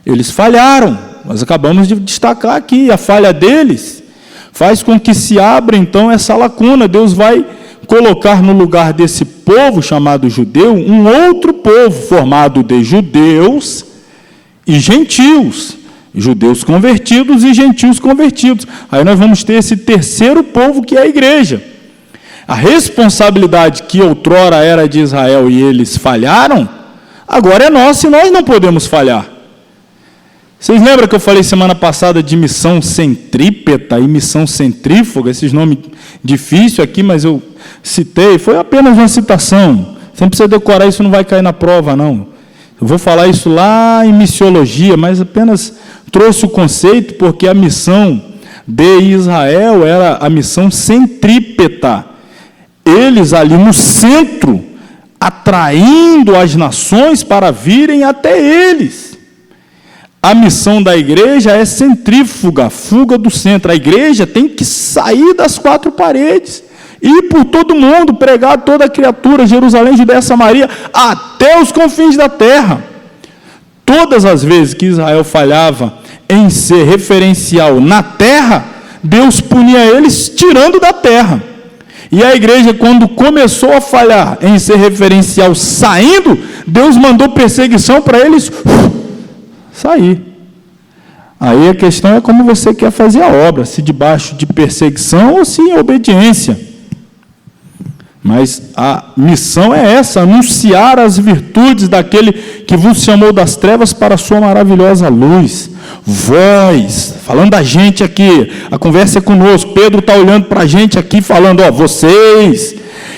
Eles falharam, nós acabamos de destacar aqui, a falha deles faz com que se abra então essa lacuna. Deus vai colocar no lugar desse povo chamado judeu, um outro povo formado de judeus e gentios, judeus convertidos e gentios convertidos. Aí nós vamos ter esse terceiro povo, que é a igreja. A responsabilidade que outrora era de Israel e eles falharam, agora é nossa e nós não podemos falhar. Vocês lembram que eu falei semana passada de missão centrípeta e missão centrífuga? Esses nomes difíceis aqui, mas eu citei, foi apenas uma citação. Você não precisa decorar, isso não vai cair na prova, não. Eu vou falar isso lá em missiologia, mas apenas trouxe o conceito porque a missão de Israel era a missão centrípeta. Eles ali no centro, atraindo as nações para virem até eles. A missão da igreja é centrífuga, fuga do centro. A igreja tem que sair das quatro paredes, ir por todo mundo, pregar a toda a criatura, Jerusalém, Judeia, Samaria, até os confins da terra. Todas as vezes que Israel falhava em ser referencial na terra, Deus punia eles tirando da terra. E a igreja, quando começou a falhar em ser referencial saindo, Deus mandou perseguição para eles sair. Aí a questão é como você quer fazer a obra, se debaixo de perseguição ou se em obediência. Mas a missão é essa, anunciar as virtudes daquele que vos chamou das trevas para a sua maravilhosa luz. Vós, falando da gente aqui, a conversa é conosco, Pedro está olhando para a gente aqui falando, vocês,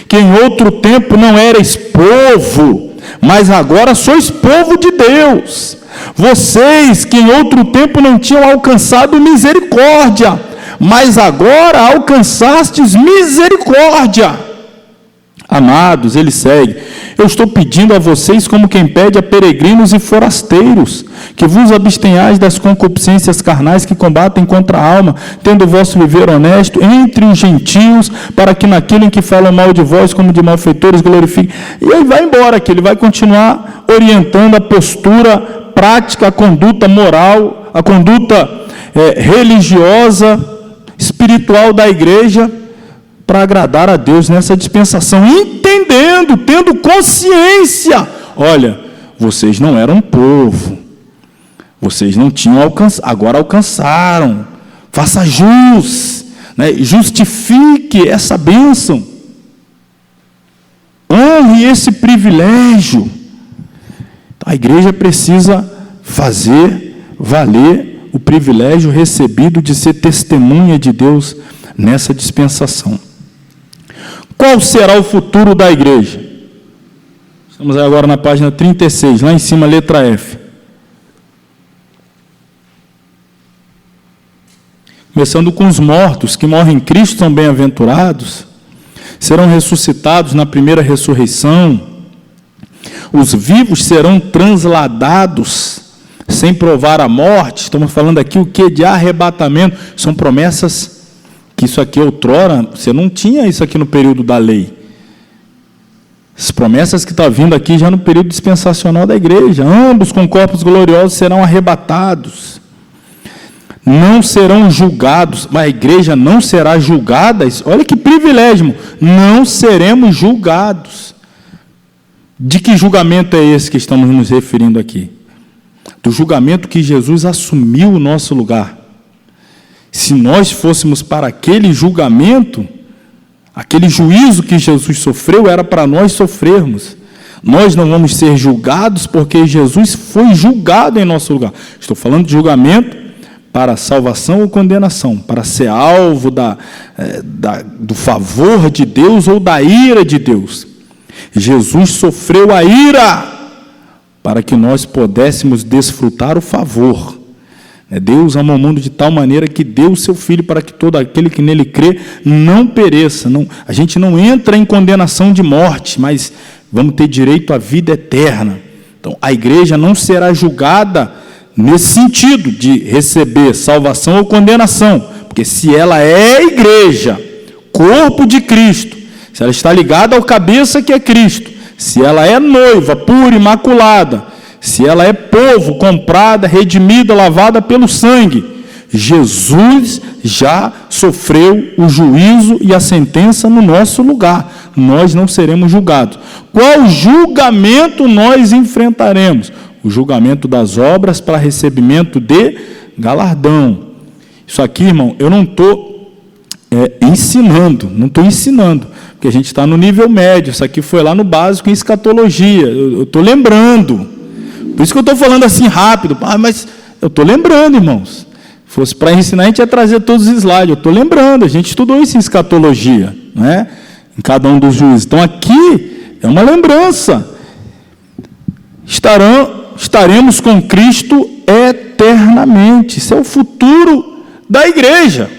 que em outro tempo não erais povo, mas agora sois povo de Deus. Vocês que em outro tempo não tinham alcançado misericórdia, mas agora alcançastes misericórdia. Amados, ele segue: eu estou pedindo a vocês como quem pede a peregrinos e forasteiros, que vos abstenhais das concupiscências carnais que combatem contra a alma, tendo o vosso viver honesto entre os gentios, para que naquilo em que falam mal de vós como de malfeitores glorifiquem. E aí vai embora, que ele vai continuar orientando a postura prática, a conduta moral, a conduta religiosa, espiritual da igreja, para agradar a Deus nessa dispensação, entendendo, tendo consciência. Olha, vocês não eram povo, vocês não tinham alcançado, agora alcançaram. Faça jus, justifique essa bênção, honre esse privilégio. A igreja precisa fazer valer o privilégio recebido de ser testemunha de Deus nessa dispensação. Qual será o futuro da igreja? Estamos agora na página 36, lá em cima, letra F. Começando com os mortos, que morrem em Cristo são bem-aventurados, serão ressuscitados na primeira ressurreição. Os vivos serão transladados sem provar a morte. Estamos falando aqui o que? De arrebatamento. São promessas que isso aqui outrora, você não tinha isso aqui no período da lei. As promessas que estão vindo aqui já no período dispensacional da igreja. Ambos com corpos gloriosos serão arrebatados. Não serão julgados, mas a igreja não será julgada. Olha que privilégio, não seremos julgados. De que julgamento é esse que estamos nos referindo aqui? Do julgamento que Jesus assumiu o nosso lugar. Se nós fôssemos para aquele julgamento, aquele juízo que Jesus sofreu, era para nós sofrermos. Nós não vamos ser julgados porque Jesus foi julgado em nosso lugar. Estou falando de julgamento para salvação ou condenação, para ser alvo do favor de Deus ou da ira de Deus. Jesus sofreu a ira para que nós pudéssemos desfrutar o favor. Deus amou o mundo de tal maneira que deu o seu Filho para que todo aquele que nele crê não pereça. A gente não entra em condenação de morte, mas vamos ter direito à vida eterna. Então, a igreja não será julgada nesse sentido de receber salvação ou condenação, porque se ela é igreja, corpo de Cristo, se ela está ligada ao cabeça que é Cristo, se ela é noiva, pura, imaculada, se ela é povo, comprada, redimida, lavada pelo sangue, Jesus já sofreu o juízo e a sentença no nosso lugar. Nós não seremos julgados. Qual julgamento nós enfrentaremos? O julgamento das obras para recebimento de galardão. Isso aqui, irmão, eu não estou ensinando, porque a gente está no nível médio. Isso aqui foi lá no básico em escatologia. Eu estou lembrando. Por isso que eu estou falando assim rápido. Mas eu estou lembrando, irmãos. Se fosse para ensinar, a gente ia trazer todos os slides. Eu estou lembrando, a gente estudou isso em escatologia, né? Em cada um dos juízes. Então, aqui é uma lembrança. Estaremos com Cristo eternamente. Isso é o futuro da igreja.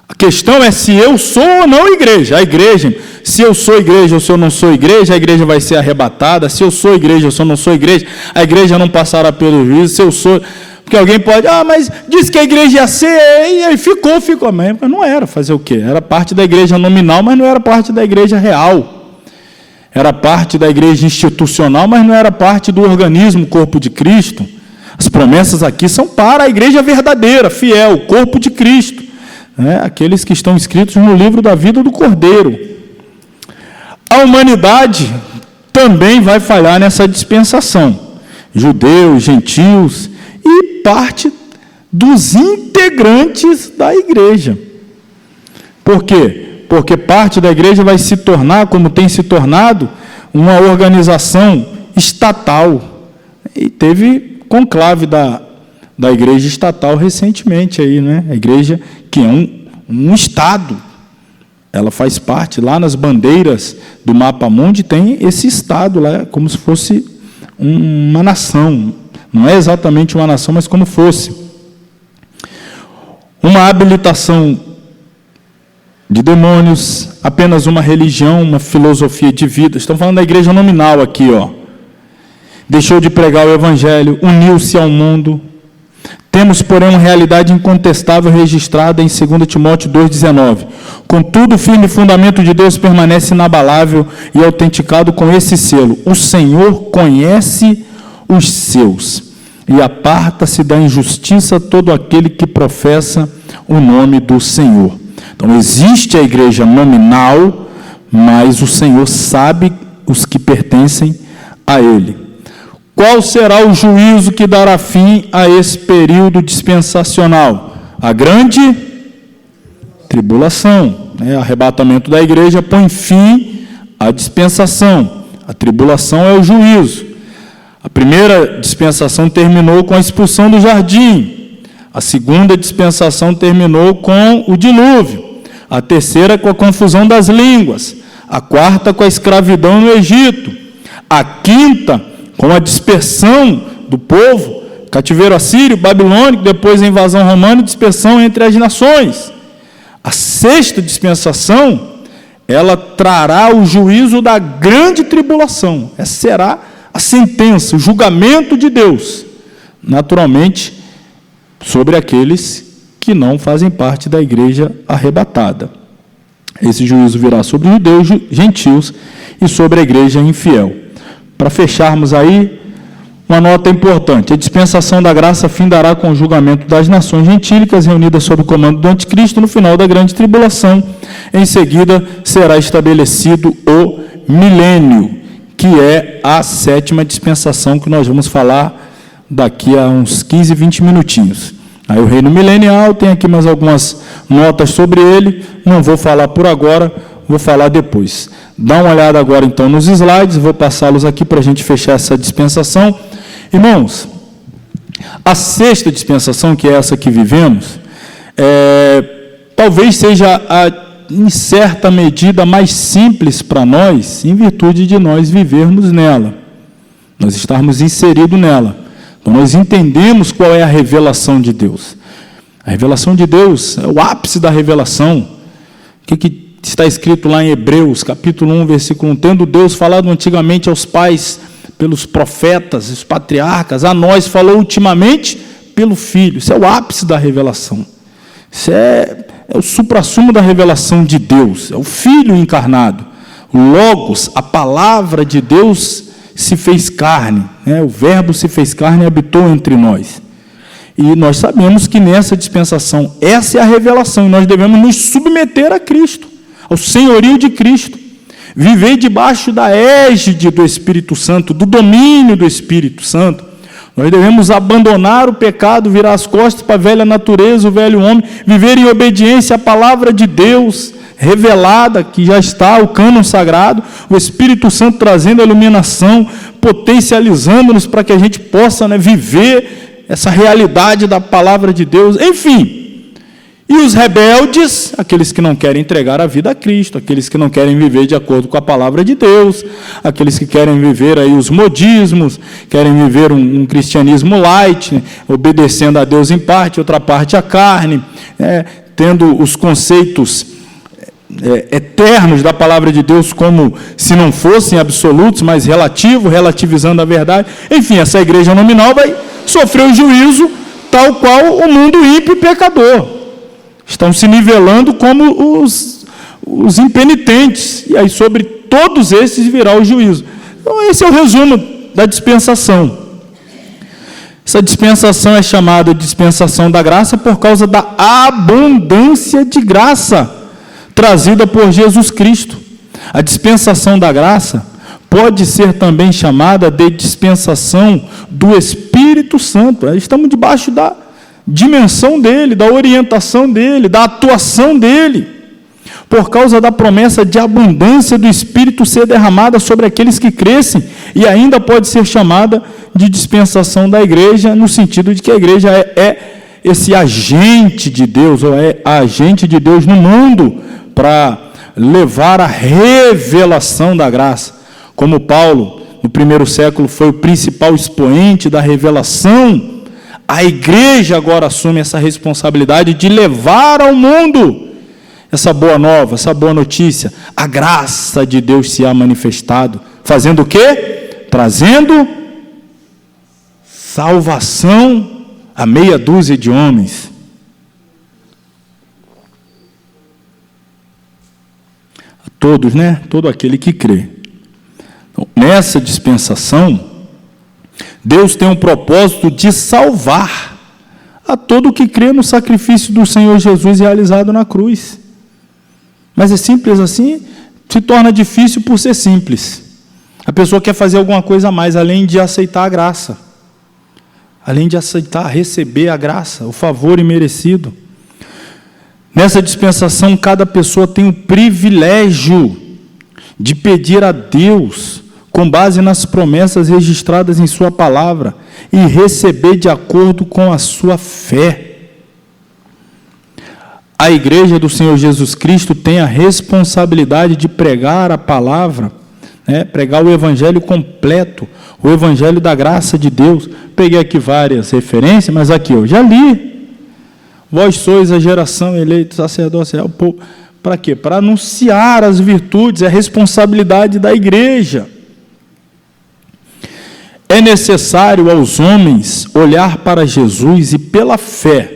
A questão é se eu sou ou não igreja. A igreja, se eu sou igreja ou se eu não sou igreja, a igreja vai ser arrebatada. Se eu sou igreja ou se eu não sou igreja, a igreja não passará pelo juízo. Se eu sou... Porque alguém pode, mas disse que a igreja ia ser, e aí ficou, mas não era, fazer o quê? Era parte da igreja nominal, mas não era parte da igreja real. Era parte da igreja institucional, mas não era parte do organismo, corpo de Cristo. As promessas aqui são para a igreja verdadeira, fiel, o corpo de Cristo, né? Aqueles que estão escritos no livro da vida do Cordeiro. A humanidade também vai falhar nessa dispensação. Judeus, gentios e parte dos integrantes da igreja. Por quê? Porque parte da igreja vai se tornar, como tem se tornado, uma organização estatal. E teve conclave da igreja estatal recentemente aí, né? A igreja que é um estado. Ela faz parte, lá nas bandeiras do Mapa Mundi, tem esse estado lá, como se fosse uma nação. Não é exatamente uma nação, mas como fosse. Uma habilitação de demônios, apenas uma religião, uma filosofia de vida. Estamos falando da igreja nominal aqui, ó. Deixou de pregar o evangelho, uniu-se ao mundo. Temos, porém, uma realidade incontestável registrada em 2 Timóteo 2,19. Contudo, o firme fundamento de Deus permanece inabalável e autenticado com esse selo: o Senhor conhece os seus, e aparta-se da injustiça todo aquele que professa o nome do Senhor. Então, existe a igreja nominal, mas o Senhor sabe os que pertencem a Ele. Qual será o juízo que dará fim a esse período dispensacional? A grande tribulação. Arrebatamento da igreja põe fim à dispensação. A tribulação é o juízo. A primeira dispensação terminou com a expulsão do jardim. A segunda dispensação terminou com o dilúvio. A terceira com a confusão das línguas. A quarta com a escravidão no Egito. A quinta com a dispersão do povo, cativeiro assírio, babilônico, depois a invasão romana e dispersão entre as nações. A sexta dispensação, ela trará o juízo da grande tribulação. Essa será a sentença, o julgamento de Deus, naturalmente, sobre aqueles que não fazem parte da igreja arrebatada. Esse juízo virá sobre os judeus, gentios e sobre a igreja infiel. Para fecharmos aí, uma nota importante: a dispensação da graça findará com o julgamento das nações gentílicas reunidas sob o comando do anticristo no final da grande tribulação. Em seguida, será estabelecido o milênio, que é a sétima dispensação, que nós vamos falar daqui a uns 15, 20 minutinhos. Aí o reino milenial, tem aqui mais algumas notas sobre ele, não vou falar por agora, vou falar depois. Dá uma olhada agora então nos slides, vou passá-los aqui para a gente fechar essa dispensação. Irmãos, a sexta dispensação, que é essa que vivemos, talvez seja em certa medida mais simples para nós, em virtude de nós vivermos nela, nós estarmos inseridos nela. Então nós entendemos qual é a revelação de Deus. A revelação de Deus é o ápice da revelação. O que está escrito lá em Hebreus, capítulo 1, versículo 1, tendo Deus falado antigamente aos pais pelos profetas, os patriarcas, a nós falou ultimamente pelo Filho. Isso é o ápice da revelação. Isso é o suprassumo da revelação de Deus, é o Filho encarnado. O Logos, a palavra de Deus, se fez carne, o Verbo se fez carne e habitou entre nós. E nós sabemos que nessa dispensação, essa é a revelação, e nós devemos nos submeter a Cristo, ao senhorio de Cristo, viver debaixo da égide do Espírito Santo, do domínio do Espírito Santo. Nós devemos abandonar o pecado, virar as costas para a velha natureza, o velho homem, viver em obediência à palavra de Deus revelada, que já está, o cânon sagrado, o Espírito Santo trazendo a iluminação, potencializando-nos para que a gente possa viver essa realidade da palavra de Deus, enfim. E os rebeldes, aqueles que não querem entregar a vida a Cristo, aqueles que não querem viver de acordo com a palavra de Deus, aqueles que querem viver aí os modismos, querem viver um cristianismo light, obedecendo a Deus em parte, outra parte à carne, tendo os conceitos eternos da palavra de Deus como se não fossem absolutos, mas relativizando a verdade. Enfim, essa igreja nominal vai sofrer o juízo tal qual o mundo ímpio e pecador. Estão se nivelando como os impenitentes, e aí sobre todos esses virá o juízo. Então esse é o resumo da dispensação. Essa dispensação é chamada de dispensação da graça por causa da abundância de graça trazida por Jesus Cristo. A dispensação da graça pode ser também chamada de dispensação do Espírito Santo. Estamos debaixo da dimensão dele, da orientação dele, da atuação dele, por causa da promessa de abundância do Espírito ser derramada sobre aqueles que crescem, e ainda pode ser chamada de dispensação da igreja, no sentido de que a igreja é esse agente de Deus, ou é agente de Deus no mundo, para levar a revelação da graça. Como Paulo, no primeiro século, foi o principal expoente da revelação, a igreja agora assume essa responsabilidade de levar ao mundo essa boa nova, essa boa notícia. A graça de Deus se há manifestado, fazendo o quê? Trazendo salvação a meia dúzia de homens. A todos, todo aquele que crê. Então, nessa dispensação, Deus tem um propósito de salvar a todo o que crê no sacrifício do Senhor Jesus realizado na cruz. Mas é simples assim, se torna difícil por ser simples. A pessoa quer fazer alguma coisa a mais, além de aceitar a graça, além de aceitar, receber a graça, o favor imerecido. Nessa dispensação, cada pessoa tem o privilégio de pedir a Deus, com base nas promessas registradas em sua palavra, e receber de acordo com a sua fé. A igreja do Senhor Jesus Cristo tem a responsabilidade de pregar a palavra, pregar o evangelho completo, o evangelho da graça de Deus. Peguei aqui várias referências, mas aqui eu já li. Vós sois a geração eleita, sacerdócio real, povo. Para quê? Para anunciar as virtudes, a responsabilidade da igreja. É necessário aos homens olhar para Jesus e, pela fé,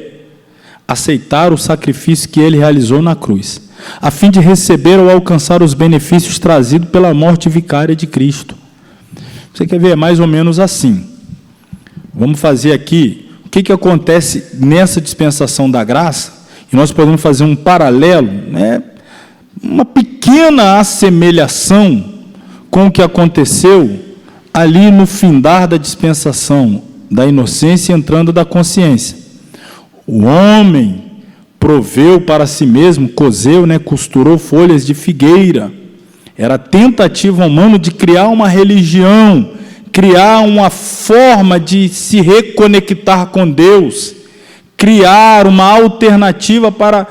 aceitar o sacrifício que ele realizou na cruz, a fim de receber ou alcançar os benefícios trazidos pela morte vicária de Cristo. Você quer ver? É mais ou menos assim. Vamos fazer aqui o que acontece nessa dispensação da graça, e nós podemos fazer um paralelo, uma pequena assemelhação com o que aconteceu ali no findar da dispensação da inocência entrando da consciência. O homem, proveu para si mesmo, coseu, costurou folhas de figueira. Era a tentativa humana de criar uma religião, criar uma forma de se reconectar com Deus, criar uma alternativa para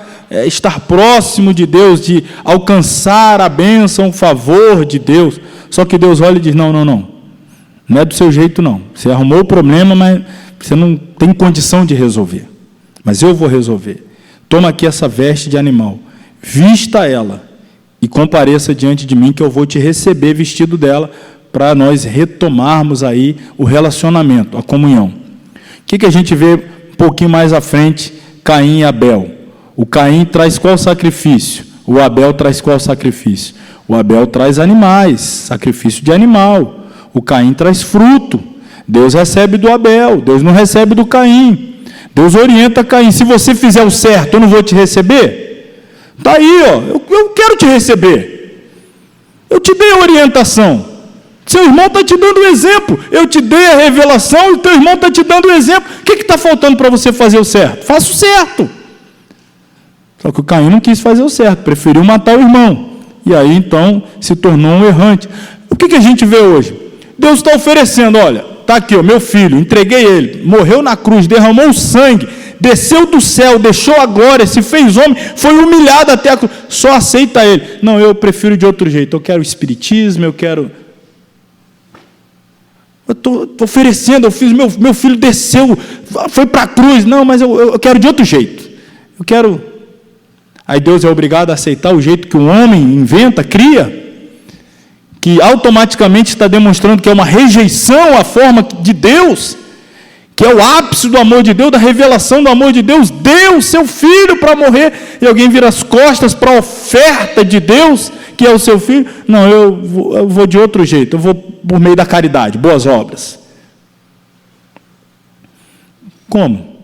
estar próximo de Deus, de alcançar a bênção, o favor de Deus. Só que Deus olha e diz, não é do seu jeito não. Você arrumou o problema, mas você não tem condição de resolver. Mas eu vou resolver. Toma aqui essa veste de animal, vista ela e compareça diante de mim que eu vou te receber vestido dela para nós retomarmos aí o relacionamento, a comunhão. O que a gente vê um pouquinho mais à frente? Caim e Abel. O Caim traz qual sacrifício? O Abel traz qual sacrifício? O Abel traz animais, sacrifício de animal. O Caim traz fruto. Deus recebe do Abel, Deus não recebe do Caim. Deus orienta Caim, se você fizer o certo, eu não vou te receber? Está aí, eu quero te receber. Eu te dei a orientação. Seu irmão está te dando o exemplo. Eu te dei a revelação e o teu irmão está te dando o exemplo. O que está faltando para você fazer o certo? Faça o certo. Só que o Caim não quis fazer o certo, preferiu matar o irmão. E aí, então, se tornou um errante. O que a gente vê hoje? Deus está oferecendo, olha, está aqui, meu filho, entreguei ele, morreu na cruz, derramou o sangue, desceu do céu, deixou a glória, se fez homem, foi humilhado até a cruz, só aceita ele. Não, eu prefiro de outro jeito, eu quero o espiritismo, eu estou oferecendo, eu fiz, meu filho desceu, foi para a cruz, não, mas eu quero de outro jeito, eu quero. Aí Deus é obrigado a aceitar o jeito que o homem inventa, cria, que automaticamente está demonstrando que é uma rejeição à forma de Deus, que é o ápice do amor de Deus, da revelação do amor de Deus, deu seu filho para morrer, e alguém vira as costas para a oferta de Deus, que é o seu filho. Não, eu vou de outro jeito, eu vou por meio da caridade, boas obras. Como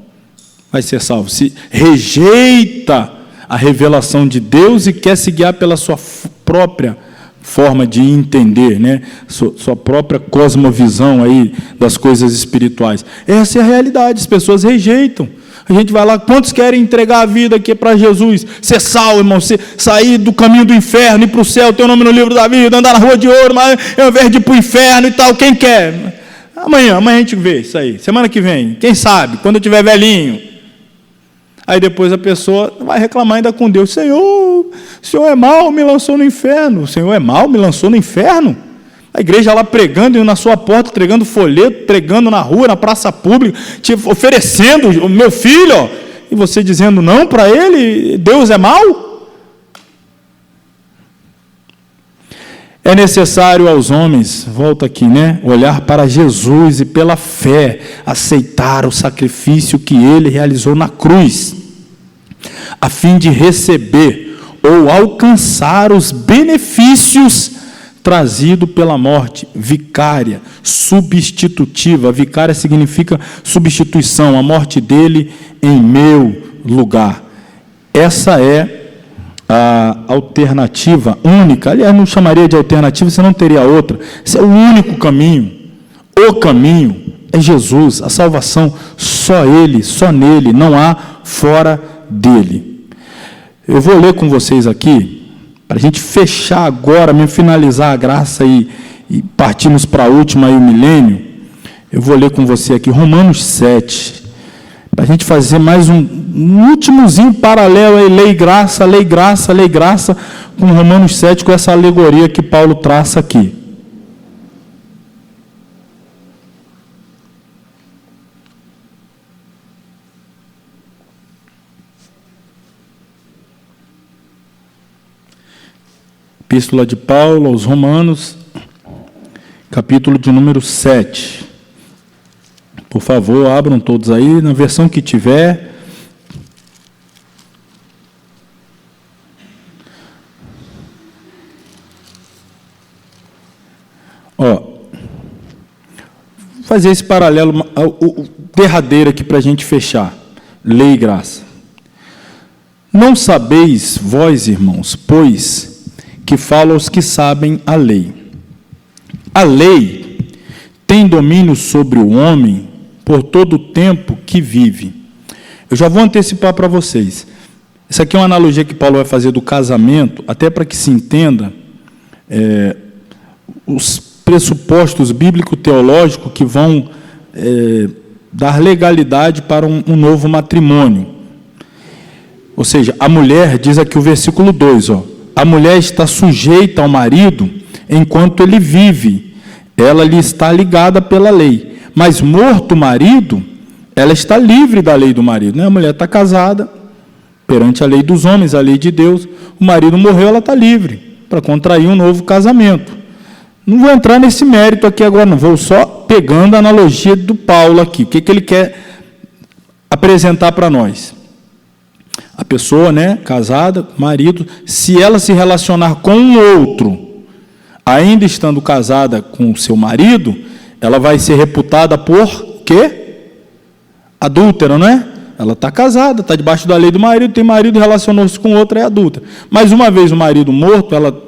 vai ser salvo? Se rejeita a revelação de Deus e quer se guiar pela sua própria forma de entender, sua própria cosmovisão aí das coisas espirituais. Essa é a realidade, as pessoas rejeitam. A gente vai lá, quantos querem entregar a vida aqui para Jesus? Ser salvo, irmão, sair do caminho do inferno, ir para o céu, ter o nome no livro da vida, andar na rua de ouro, mas ao invés de ir para o inferno e tal, quem quer? Amanhã a gente vê isso aí, semana que vem, quem sabe, quando eu estiver velhinho. Aí depois a pessoa vai reclamar ainda com Deus, Senhor, o Senhor é mau, me lançou no inferno. O Senhor é mau, me lançou no inferno? A igreja lá pregando, indo na sua porta, entregando folheto, pregando na rua, na praça pública, te oferecendo o meu filho, e você dizendo não para ele, Deus é mau? É necessário aos homens, volta aqui, olhar para Jesus e pela fé aceitar o sacrifício que ele realizou na cruz, a fim de receber ou alcançar os benefícios trazidos pela morte vicária, substitutiva. Vicária significa substituição, a morte dele em meu lugar. Essa é a alternativa única, aliás, não chamaria de alternativa, você não teria outra. Esse é o único caminho. O caminho é Jesus, a salvação, só Ele, só nele, não há fora dele. Eu vou ler com vocês aqui, para a gente fechar agora, mesmo finalizar a graça e partirmos para a última, aí, o milênio. Eu vou ler com você aqui, Romanos 7, para a gente fazer mais um últimozinho paralelo aí, lei, graça, com Romanos 7, com essa alegoria que Paulo traça aqui. Epístola de Paulo aos Romanos, capítulo de número 7. Por favor, abram todos aí, na versão que tiver. Fazer esse paralelo, o derradeiro aqui para a gente fechar. Lei e graça. Não sabeis vós, irmãos, pois que falo aos que sabem a lei. A lei tem domínio sobre o homem por todo o tempo que vive. Eu já vou antecipar para vocês. Isso aqui é uma analogia que Paulo vai fazer do casamento, até para que se entenda os pressupostos bíblico-teológicos que vão dar legalidade para um novo matrimônio. Ou seja, a mulher, diz aqui o versículo 2, a mulher está sujeita ao marido enquanto ele vive, ela lhe está ligada pela lei, mas morto o marido, ela está livre da lei do marido, né? A mulher está casada perante a lei dos homens, a lei de Deus, o marido morreu, ela está livre para contrair um novo casamento. Não vou entrar nesse mérito aqui agora, não, vou só pegando a analogia do Paulo aqui, o que ele quer apresentar para nós. A pessoa, né, casada, marido, se ela se relacionar com um outro, ainda estando casada com o seu marido, ela vai ser reputada por quê? Adúltera, não é? Ela está casada, está debaixo da lei do marido, tem marido, relacionou-se com outra, é adúltera. Mas uma vez o marido morto, ela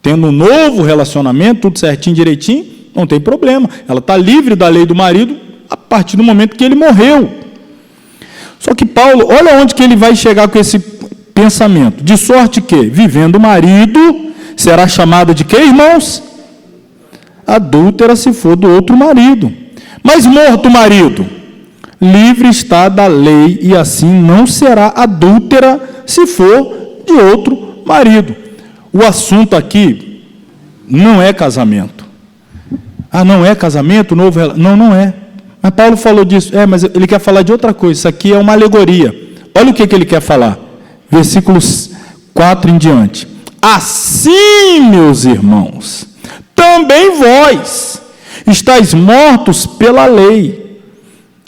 tendo um novo relacionamento, tudo certinho, direitinho, não tem problema. Ela está livre da lei do marido a partir do momento que ele morreu. Só que Paulo, olha onde que ele vai chegar com esse pensamento. De sorte que, vivendo o marido, será chamada de quê, irmãos? Adúltera se for do outro marido. Mas morto o marido, livre está da lei, e assim não será adúltera se for de outro marido. O assunto aqui não é casamento. Não é casamento? Não é. Mas Paulo falou disso. Mas ele quer falar de outra coisa. Isso aqui é uma alegoria. Olha o que ele quer falar. Versículos 4 em diante. Assim, meus irmãos, também vós estáis mortos pela lei,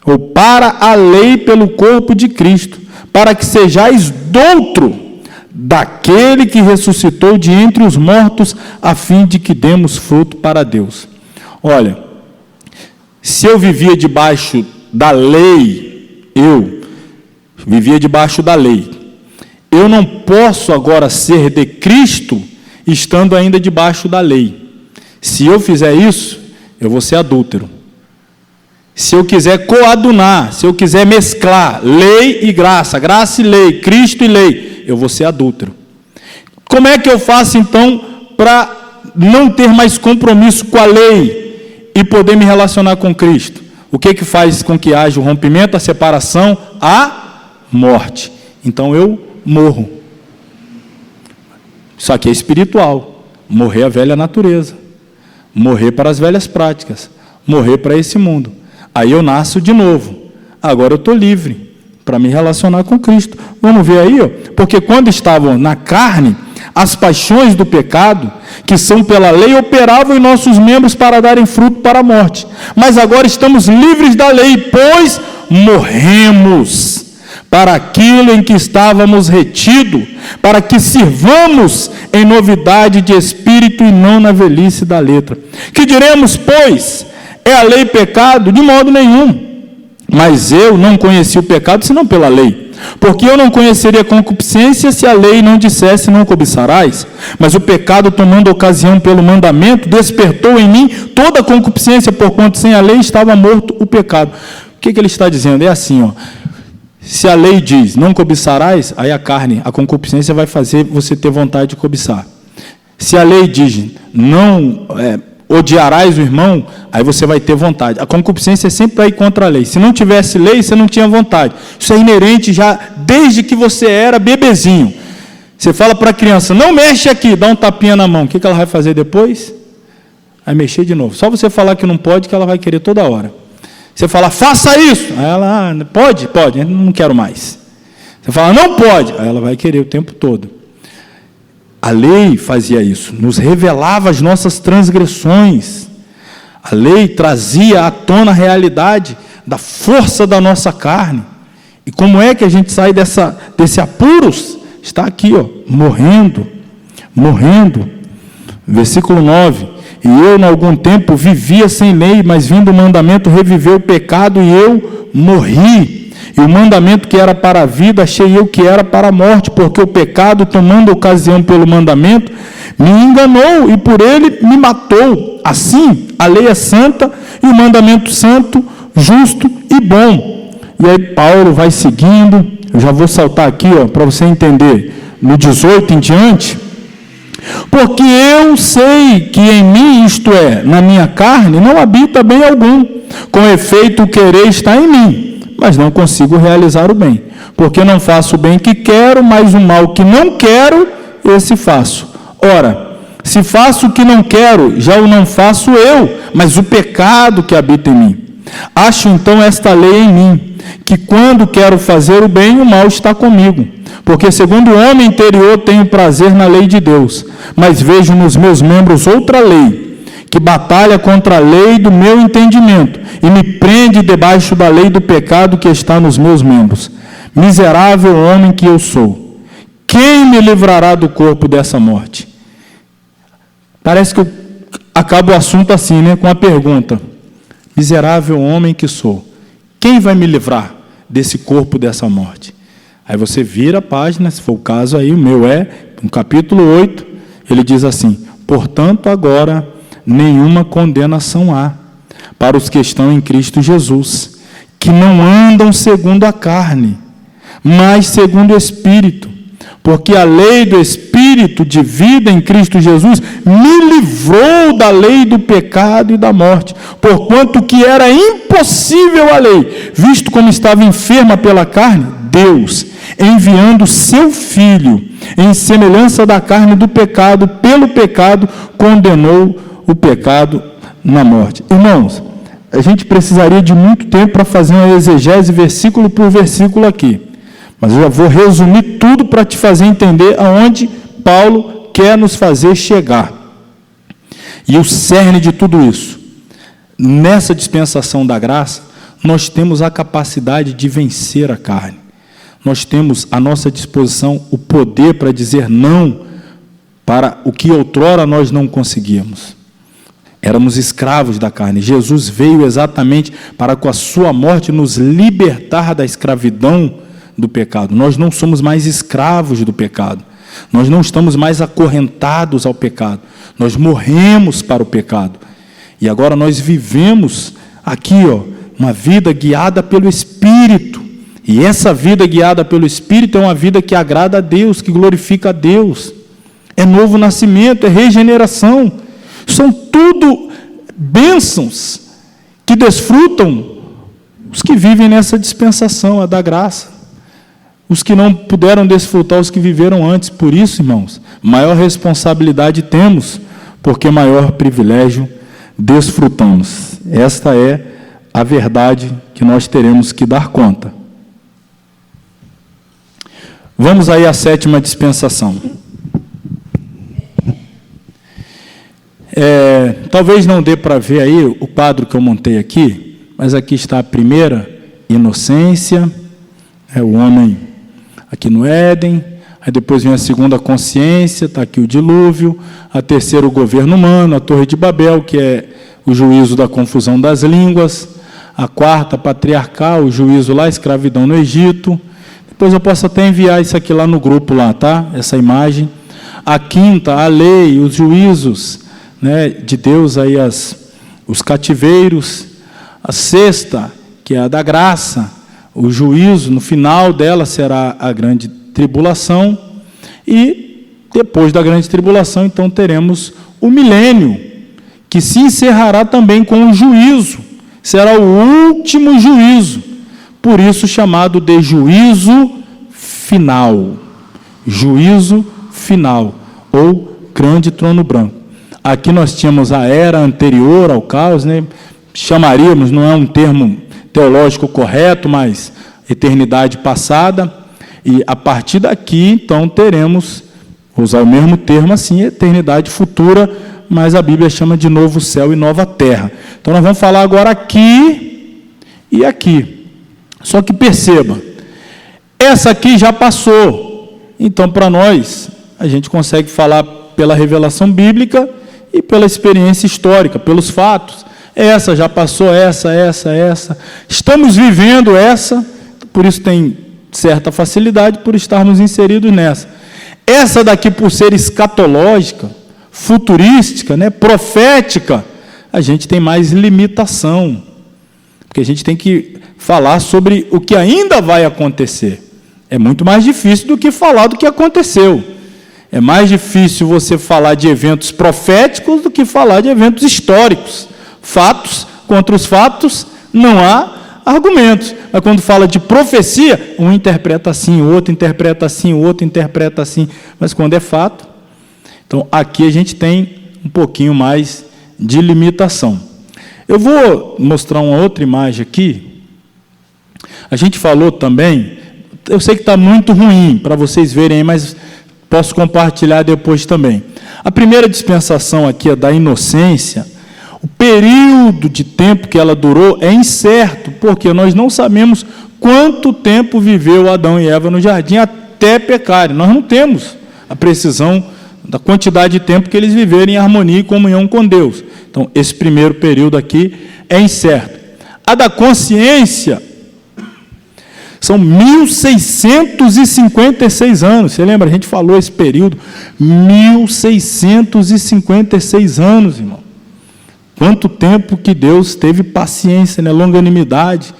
ou para a lei pelo corpo de Cristo, para que sejais doutro daquele que ressuscitou de entre os mortos, a fim de que demos fruto para Deus. Olha, se eu vivia debaixo da lei, eu não posso agora ser de Cristo, estando ainda debaixo da lei. Se eu fizer isso, eu vou ser adúltero. Se eu quiser coadunar, se eu quiser mesclar lei e graça, graça e lei, Cristo e lei, eu vou ser adúltero. Como é que eu faço, então, para não ter mais compromisso com a lei e poder me relacionar com Cristo? O que faz com que haja o rompimento, a separação? A morte. Então eu morro. Isso aqui é espiritual. Morrer a velha natureza. Morrer para as velhas práticas. Morrer para esse mundo. Aí eu nasço de novo. Agora eu estou livre para me relacionar com Cristo. Vamos ver aí, ó. Porque quando estavam na carne, as paixões do pecado, que são pela lei, operavam em nossos membros para darem fruto para a morte. Mas agora estamos livres da lei, pois morremos para aquilo em que estávamos retidos, para que sirvamos em novidade de espírito e não na velhice da letra. Que diremos, pois? É a lei pecado? De modo nenhum. Mas eu não conheci o pecado senão pela lei. Porque eu não conheceria concupiscência se a lei não dissesse não cobiçarás. Mas o pecado, tomando ocasião pelo mandamento, despertou em mim toda a concupiscência, porquanto sem a lei estava morto o pecado. O que ele está dizendo? É assim, ó. Se a lei diz não cobiçarás, aí a carne, a concupiscência vai fazer você ter vontade de cobiçar. Se a lei diz não odiarás o irmão, aí você vai ter vontade. A concupiscência é sempre aí contra a lei. Se não tivesse lei, você não tinha vontade. Isso é inerente já desde que você era bebezinho. Você fala para a criança, não mexe aqui, dá um tapinha na mão. O que ela vai fazer depois? Vai mexer de novo. Só você falar que não pode, que ela vai querer toda hora. Você fala, faça isso. Aí ela, pode, não quero mais. Você fala, não pode. Aí ela vai querer o tempo todo. A lei fazia isso, nos revelava as nossas transgressões. A lei trazia à tona a realidade da força da nossa carne. E como é que a gente sai desse apuros? Está aqui, ó, morrendo. Versículo 9. E eu, em algum tempo, vivia sem lei, mas vindo o mandamento, reviveu o pecado e eu morri. E o mandamento que era para a vida, achei eu que era para a morte, porque o pecado, tomando ocasião pelo mandamento, me enganou e por ele me matou. Assim, a lei é santa e o mandamento santo, justo e bom. E aí Paulo vai seguindo, eu já vou saltar aqui, para você entender, no 18 em diante, porque eu sei que em mim, isto é, na minha carne, não habita bem algum, com efeito o querer está em mim, mas não consigo realizar o bem, porque não faço o bem que quero, mas o mal que não quero, esse faço. Ora, se faço o que não quero, já o não faço eu, mas o pecado que habita em mim. Acho então esta lei em mim, que quando quero fazer o bem, o mal está comigo. Porque segundo o homem interior tenho prazer na lei de Deus, mas vejo nos meus membros outra lei, que batalha contra a lei do meu entendimento, e me prende debaixo da lei do pecado que está nos meus membros. Miserável homem que eu sou, quem me livrará do corpo dessa morte? Parece que acaba o assunto assim, com a pergunta: miserável homem que sou, quem vai me livrar desse corpo, dessa morte? Aí você vira a página, se for o caso aí, o meu no capítulo 8, ele diz assim: portanto, agora nenhuma condenação há para os que estão em Cristo Jesus, que não andam segundo a carne, mas segundo o Espírito. Porque a lei do Espírito de vida em Cristo Jesus me livrou da lei do pecado e da morte, porquanto que era impossível a lei, visto como estava enferma pela carne, Deus, enviando seu Filho, em semelhança da carne do pecado, pelo pecado, condenou o pecado na morte. Irmãos, a gente precisaria de muito tempo para fazer uma exegese versículo por versículo aqui. Mas eu já vou resumir tudo para te fazer entender aonde Paulo quer nos fazer chegar. E o cerne de tudo isso, nessa dispensação da graça, nós temos a capacidade de vencer a carne. Nós temos à nossa disposição o poder para dizer não para o que outrora nós não conseguíamos. Éramos escravos da carne. Jesus veio exatamente para, com a sua morte, nos libertar da escravidão do pecado. Nós não somos mais escravos do pecado. Nós não estamos mais acorrentados ao pecado. Nós morremos para o pecado. E agora nós vivemos aqui, uma vida guiada pelo Espírito. E essa vida guiada pelo Espírito é uma vida que agrada a Deus, que glorifica a Deus. É novo nascimento, é regeneração. São tudo bênçãos que desfrutam os que vivem nessa dispensação, a da graça. Os que não puderam desfrutar, os que viveram antes. Por isso, irmãos, maior responsabilidade temos, porque maior privilégio desfrutamos. Esta é a verdade que nós teremos que dar conta. Vamos aí à sétima dispensação. Talvez não dê para ver aí o quadro que eu montei aqui, mas aqui está a primeira, inocência, o homem aqui no Éden. Aí depois vem a segunda, consciência, está aqui o dilúvio. A terceira, o governo humano, a Torre de Babel, que é o juízo da confusão das línguas. A quarta, patriarcal, o juízo lá, a escravidão no Egito. Depois eu posso até enviar isso aqui lá no grupo, lá, tá? Essa imagem. A quinta, a lei, os juízos, de Deus, aí os cativeiros. A sexta, que é a da graça, o juízo, no final dela será a grande tribulação, e depois da grande tribulação, então, teremos o milênio, que se encerrará também com o juízo, será o último juízo, por isso chamado de juízo final, ou grande trono branco. Aqui nós tínhamos a era anterior ao caos, chamaríamos, não é um termo teológico correto, mas eternidade passada, e a partir daqui, então, teremos, vou usar o mesmo termo assim, eternidade futura, mas a Bíblia chama de novo céu e nova terra. Então, nós vamos falar agora aqui e aqui. Só que perceba, essa aqui já passou, então, para nós, a gente consegue falar pela revelação bíblica e pela experiência histórica, pelos fatos. Essa já passou, essa. Estamos vivendo essa, por isso tem certa facilidade por estarmos inseridos nessa. Essa daqui, por ser escatológica, futurística, profética, a gente tem mais limitação, porque a gente tem que falar sobre o que ainda vai acontecer. É muito mais difícil do que falar do que aconteceu. É mais difícil você falar de eventos proféticos do que falar de eventos históricos. Fatos contra os fatos, não há argumentos. Mas quando fala de profecia, um interpreta assim, o outro interpreta assim, o outro interpreta assim. Mas quando é fato, então aqui a gente tem um pouquinho mais de limitação. Eu vou mostrar uma outra imagem aqui. A gente falou também, eu sei que está muito ruim para vocês verem, mas posso compartilhar depois também. A primeira dispensação aqui é da inocência. O período de tempo que ela durou é incerto, porque nós não sabemos quanto tempo viveu Adão e Eva no jardim até pecarem. Nós não temos a precisão da quantidade de tempo que eles viveram em harmonia e comunhão com Deus. Então, esse primeiro período aqui é incerto. A da consciência são 1.656 anos. Você lembra? A gente falou esse período. 1.656 anos, irmão. Quanto tempo que Deus teve paciência, né? Longanimidade,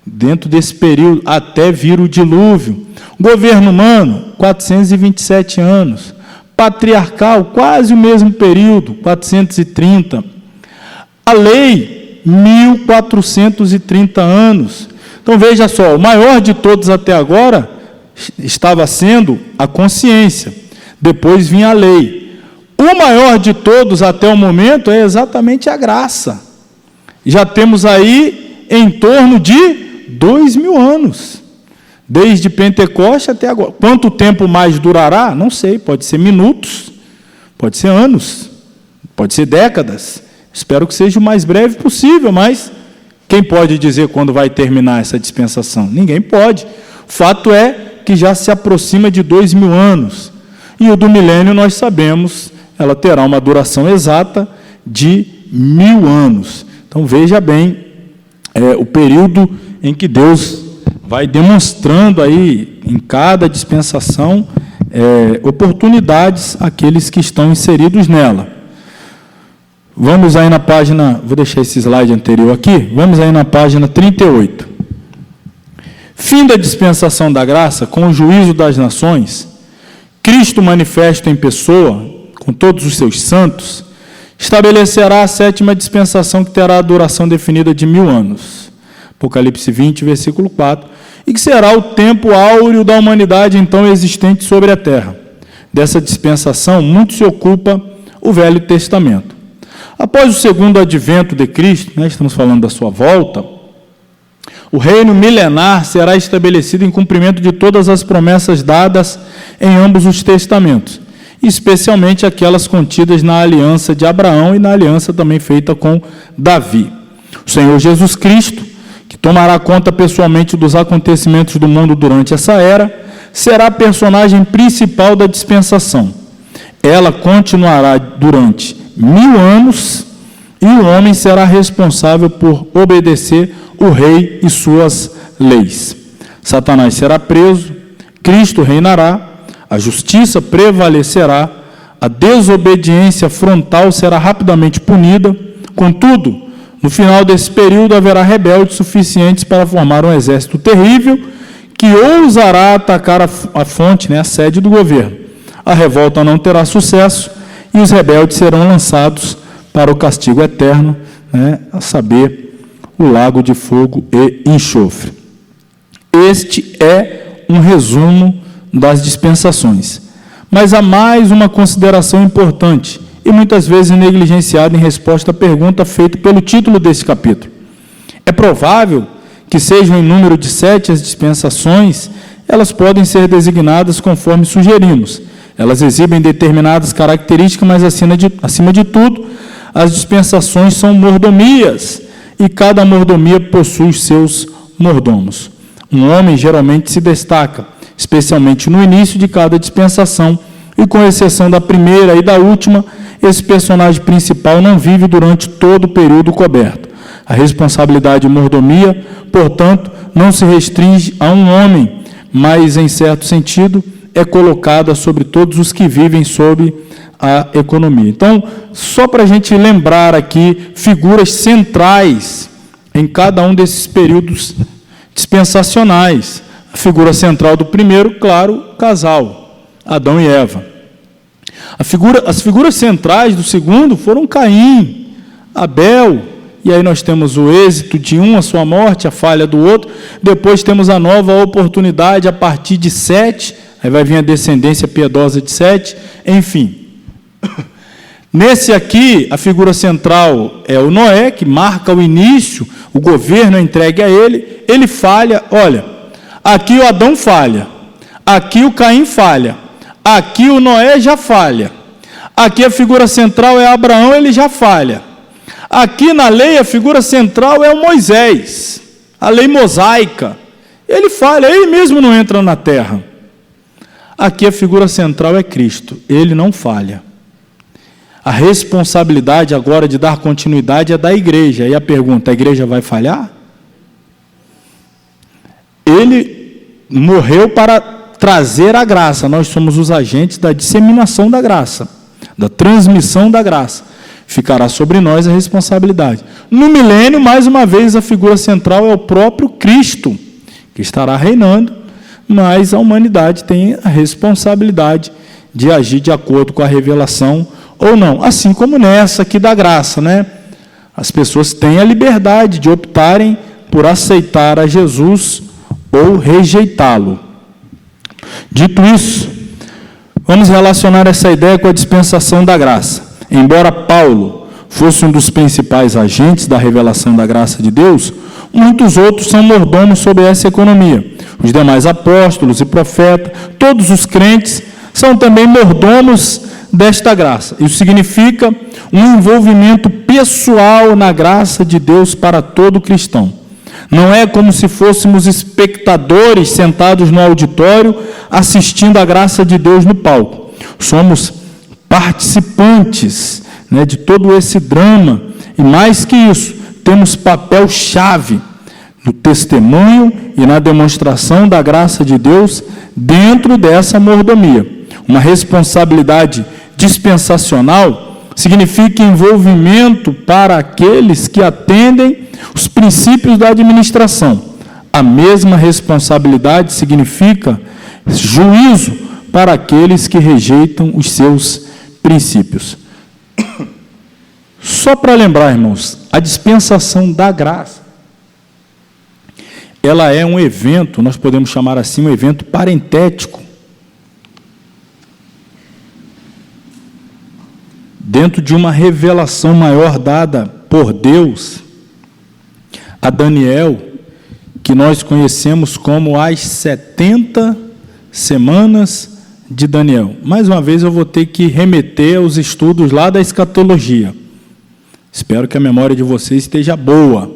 dentro desse período, até vir o dilúvio. Governo humano, 427 anos. Patriarcal, quase o mesmo período, 430. A lei, 1.430 anos. Então, veja só, o maior de todos até agora estava sendo a consciência. Depois vinha a lei. O maior de todos até o momento é exatamente a graça. Já temos aí em torno de 2.000 anos. Desde Pentecoste até agora. Quanto tempo mais durará? Não sei, pode ser minutos, pode ser anos, pode ser décadas. Espero que seja o mais breve possível, mas quem pode dizer quando vai terminar essa dispensação? Ninguém pode. O fato é que já se aproxima de 2.000 anos. E o do milênio, nós sabemos, ela terá uma duração exata de 1.000 anos. Então, veja bem, o período em que Deus vai demonstrando aí, em cada dispensação, oportunidades àqueles que estão inseridos nela. Vamos aí na página, vou deixar esse slide anterior aqui, vamos aí na página 38. Fim da dispensação da graça, com o juízo das nações, Cristo manifesto em pessoa, com todos os seus santos, estabelecerá a 7ª dispensação, que terá a duração definida de 1.000 anos. Apocalipse 20, versículo 4. E que será o tempo áureo da humanidade então existente sobre a terra. Dessa dispensação, muito se ocupa o Velho Testamento. Após o segundo advento de Cristo, estamos falando da sua volta, o reino milenar será estabelecido em cumprimento de todas as promessas dadas em ambos os testamentos, especialmente aquelas contidas na aliança de Abraão e na aliança também feita com Davi. O Senhor Jesus Cristo, que tomará conta pessoalmente dos acontecimentos do mundo durante essa era, será a personagem principal da dispensação. Ela continuará durante 1.000 anos e o homem será responsável por obedecer o rei e suas leis. Satanás será preso, Cristo reinará, a justiça prevalecerá, a desobediência frontal será rapidamente punida. Contudo, no final desse período haverá rebeldes suficientes para formar um exército terrível que ousará atacar a fonte, a sede do governo. A revolta não terá sucesso e os rebeldes serão lançados para o castigo eterno, a saber, o lago de fogo e enxofre. Este é um resumo das dispensações. Mas há mais uma consideração importante e muitas vezes negligenciada em resposta à pergunta feita pelo título desse capítulo. É provável que sejam em número de 7 as dispensações, elas podem ser designadas conforme sugerimos. Elas exibem determinadas características, mas acima de tudo, as dispensações são mordomias, e cada mordomia possui os seus mordomos. Um homem geralmente se destaca, especialmente no início de cada dispensação, e com exceção da primeira e da última, esse personagem principal não vive durante todo o período coberto. A responsabilidade de mordomia, portanto, não se restringe a um homem, mas, em certo sentido, é colocada sobre todos os que vivem sob a economia. Então, só para a gente lembrar aqui figuras centrais em cada um desses períodos dispensacionais. A figura central do primeiro, claro, casal, Adão e Eva. As figuras centrais do segundo foram Caim, Abel, e aí nós temos o êxito de um, a sua morte, a falha do outro. Depois temos a nova oportunidade a partir de Sete, aí vai vir a descendência piedosa de Sete, enfim. Nesse aqui, a figura central é o Noé, que marca o início, o governo é entregue a ele falha. Olha, aqui o Adão falha, aqui o Caim falha, aqui o Noé já falha, aqui a figura central é Abraão, ele já falha. Aqui na lei, a figura central é o Moisés, a lei mosaica. Ele falha, ele mesmo não entra na terra. Aqui a figura central é Cristo, ele não falha. A responsabilidade agora de dar continuidade é da igreja. E a pergunta, a igreja vai falhar? Ele morreu para trazer a graça. Nós somos os agentes da disseminação da graça, da transmissão da graça. Ficará sobre nós a responsabilidade. No milênio, mais uma vez, a figura central é o próprio Cristo, que estará reinando, mas a humanidade tem a responsabilidade de agir de acordo com a revelação ou não. Assim como nessa aqui da graça, né? As pessoas têm a liberdade de optarem por aceitar a Jesus ou rejeitá-lo. Dito isso, vamos relacionar essa ideia com a dispensação da graça. Embora Paulo fosse um dos principais agentes da revelação da graça de Deus, muitos outros são mordomos sobre essa economia. Os demais apóstolos e profetas, todos os crentes, são também mordomos desta graça. Isso significa um envolvimento pessoal na graça de Deus para todo cristão. Não é como se fôssemos espectadores sentados no auditório assistindo a graça de Deus no palco. Somos participantes, né, de todo esse drama, e mais que isso, temos papel-chave no testemunho e na demonstração da graça de Deus dentro dessa mordomia. Uma responsabilidade dispensacional significa envolvimento para aqueles que atendem os princípios da administração. A mesma responsabilidade significa juízo para aqueles que rejeitam os seus princípios. Só para lembrar, irmãos, a dispensação da graça, ela é um evento, nós podemos chamar assim, um evento parentético, dentro de uma revelação maior dada por Deus a Daniel, que nós conhecemos como as 70 semanas de Daniel. Mais uma vez eu vou ter que remeter aos estudos lá da escatologia. Espero que a memória de vocês esteja boa.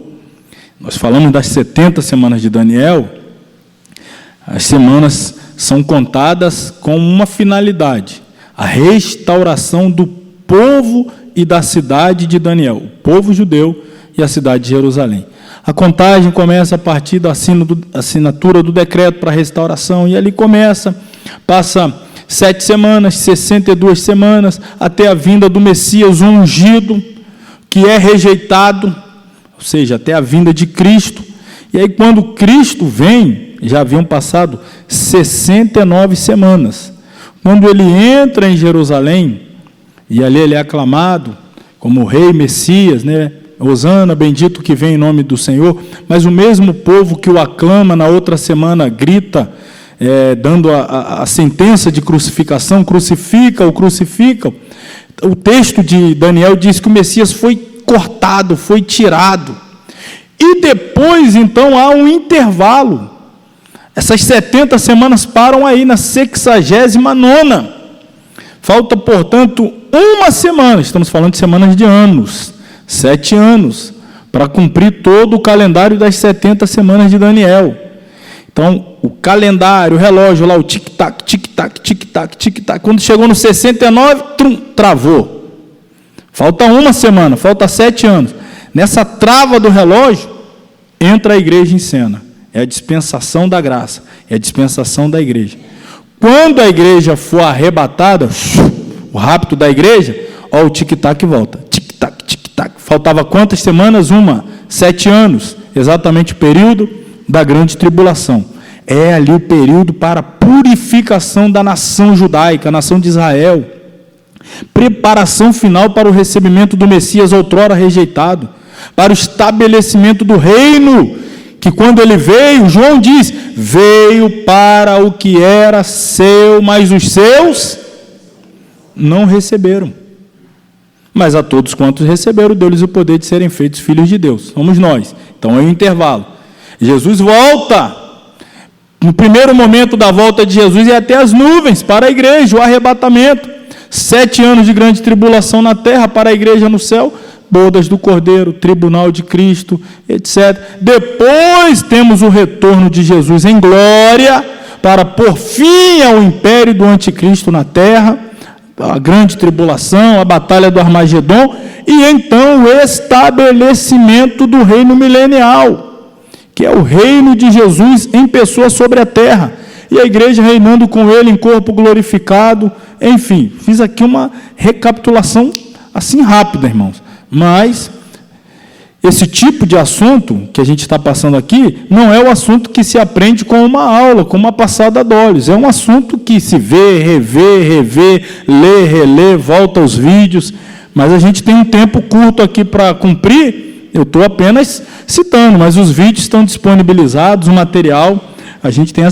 Nós falamos das 70 semanas de Daniel. As semanas são contadas com uma finalidade: a restauração do povo e da cidade de Daniel, o povo judeu e a cidade de Jerusalém. A contagem começa a partir da assinatura do decreto para a restauração, e ali passa 7 semanas, 62 semanas, até a vinda do Messias ungido, que é rejeitado, ou seja, até a vinda de Cristo. E aí, quando Cristo vem, já haviam passado 69 semanas. Quando ele entra em Jerusalém, e ali ele é aclamado como o rei Messias, né? Hosana, bendito que vem em nome do Senhor, mas o mesmo povo que o aclama na outra semana grita, dando a sentença de crucificação, crucifica-o. O texto de Daniel diz que o Messias foi cortado, foi tirado, e depois então há um intervalo. Essas 70 semanas param aí na 69ª, falta, portanto, uma semana, estamos falando de semanas de anos, 7 anos, para cumprir todo o calendário das 70 semanas de Daniel. Então, o calendário, o relógio lá, o tic-tac, tic-tac, tic-tac, tic-tac, quando chegou no 69, travou. Falta uma semana, falta 7 anos. Nessa trava do relógio, entra a igreja em cena. É a dispensação da graça, é a dispensação da igreja. Quando a igreja for arrebatada, o rapto da igreja, ó, o tic-tac volta. Tic-tac, tic-tac. Faltava quantas semanas? 7 anos. Exatamente o período da grande tribulação. É ali o período para a purificação da nação judaica, a nação de Israel. Preparação final para o recebimento do Messias outrora rejeitado, para o estabelecimento do reino, que quando ele veio, João diz, veio para o que era seu, mas os seus não receberam. Mas a todos quantos receberam, deu-lhes o poder de serem feitos filhos de Deus. Somos nós. Então é o intervalo. Jesus volta. No primeiro momento da volta de Jesus é até as nuvens para a igreja, o arrebatamento. 7 anos de grande tribulação na terra para a igreja no céu, bodas do Cordeiro, tribunal de Cristo, etc. Depois temos o retorno de Jesus em glória para pôr fim ao império do anticristo na terra, a grande tribulação, a batalha do Armagedon, e então o estabelecimento do reino milenial, que é o reino de Jesus em pessoa sobre a terra, e a igreja reinando com ele em corpo glorificado. Enfim, fiz aqui uma recapitulação assim rápida, irmãos, mas esse tipo de assunto que a gente está passando aqui não é o assunto que se aprende com uma aula, com uma passada de olhos. É um assunto que se vê, revê, lê, relê, volta aos vídeos, mas a gente tem um tempo curto aqui para cumprir. Eu estou apenas citando, mas os vídeos estão disponibilizados, o material, a gente tem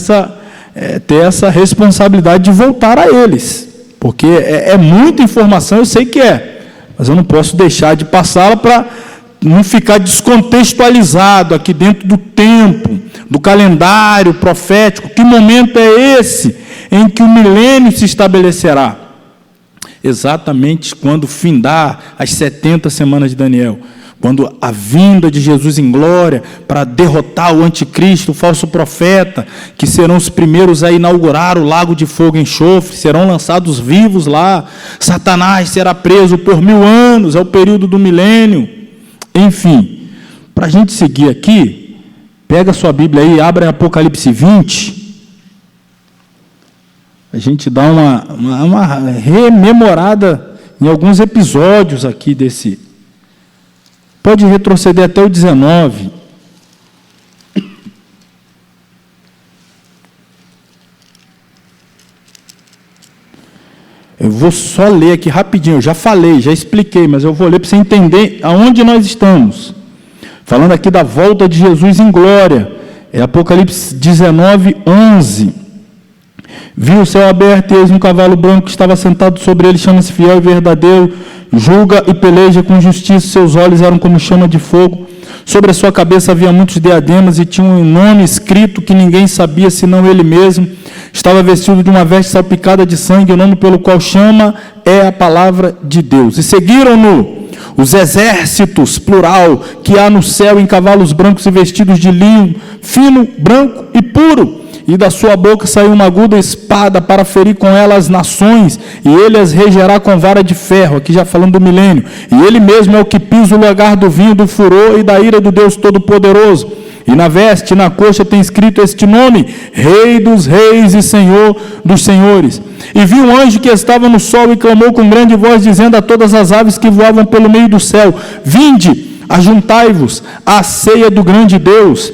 ter essa responsabilidade de voltar a eles, porque é muita informação, eu sei que mas eu não posso deixar de passá-la para não ficar descontextualizado aqui dentro do tempo, do calendário profético. Que momento é esse em que o milênio se estabelecerá? Exatamente quando findar as 70 semanas de Daniel, quando a vinda de Jesus em glória para derrotar o anticristo, o falso profeta, que serão os primeiros a inaugurar o lago de fogo e enxofre, serão lançados vivos lá, Satanás será preso por 1000 anos, é o período do milênio. Enfim, para a gente seguir aqui, pega a sua Bíblia aí, abre Apocalipse 20, a gente dá uma rememorada em alguns episódios aqui desse. Pode retroceder até o 19. Eu vou só ler aqui rapidinho, eu já falei, já expliquei, mas eu vou ler para você entender aonde nós estamos. Falando aqui da volta de Jesus em glória, é Apocalipse 19, 11. Vi o céu aberto e eis um cavalo branco que estava sentado sobre ele, chama-se Fiel e Verdadeiro, julga e peleja com justiça, seus olhos eram como chama de fogo, sobre a sua cabeça havia muitos diademas e tinha um nome escrito que ninguém sabia senão ele mesmo. Estava vestido de uma veste salpicada de sangue, o nome pelo qual chama é a palavra de Deus. E seguiram-no os exércitos, plural, que há no céu em cavalos brancos e vestidos de linho fino, branco e puro. E da sua boca saiu uma aguda espada para ferir com ela as nações, e ele as regerá com vara de ferro, aqui já falando do milênio. E ele mesmo é o que pisa o lagar do vinho, do furor e da ira do Deus Todo-Poderoso. E na veste e na coxa tem escrito este nome: Rei dos Reis e Senhor dos Senhores. E vi um anjo que estava no sol e clamou com grande voz, dizendo a todas as aves que voavam pelo meio do céu: Vinde, ajuntai-vos à ceia do grande Deus,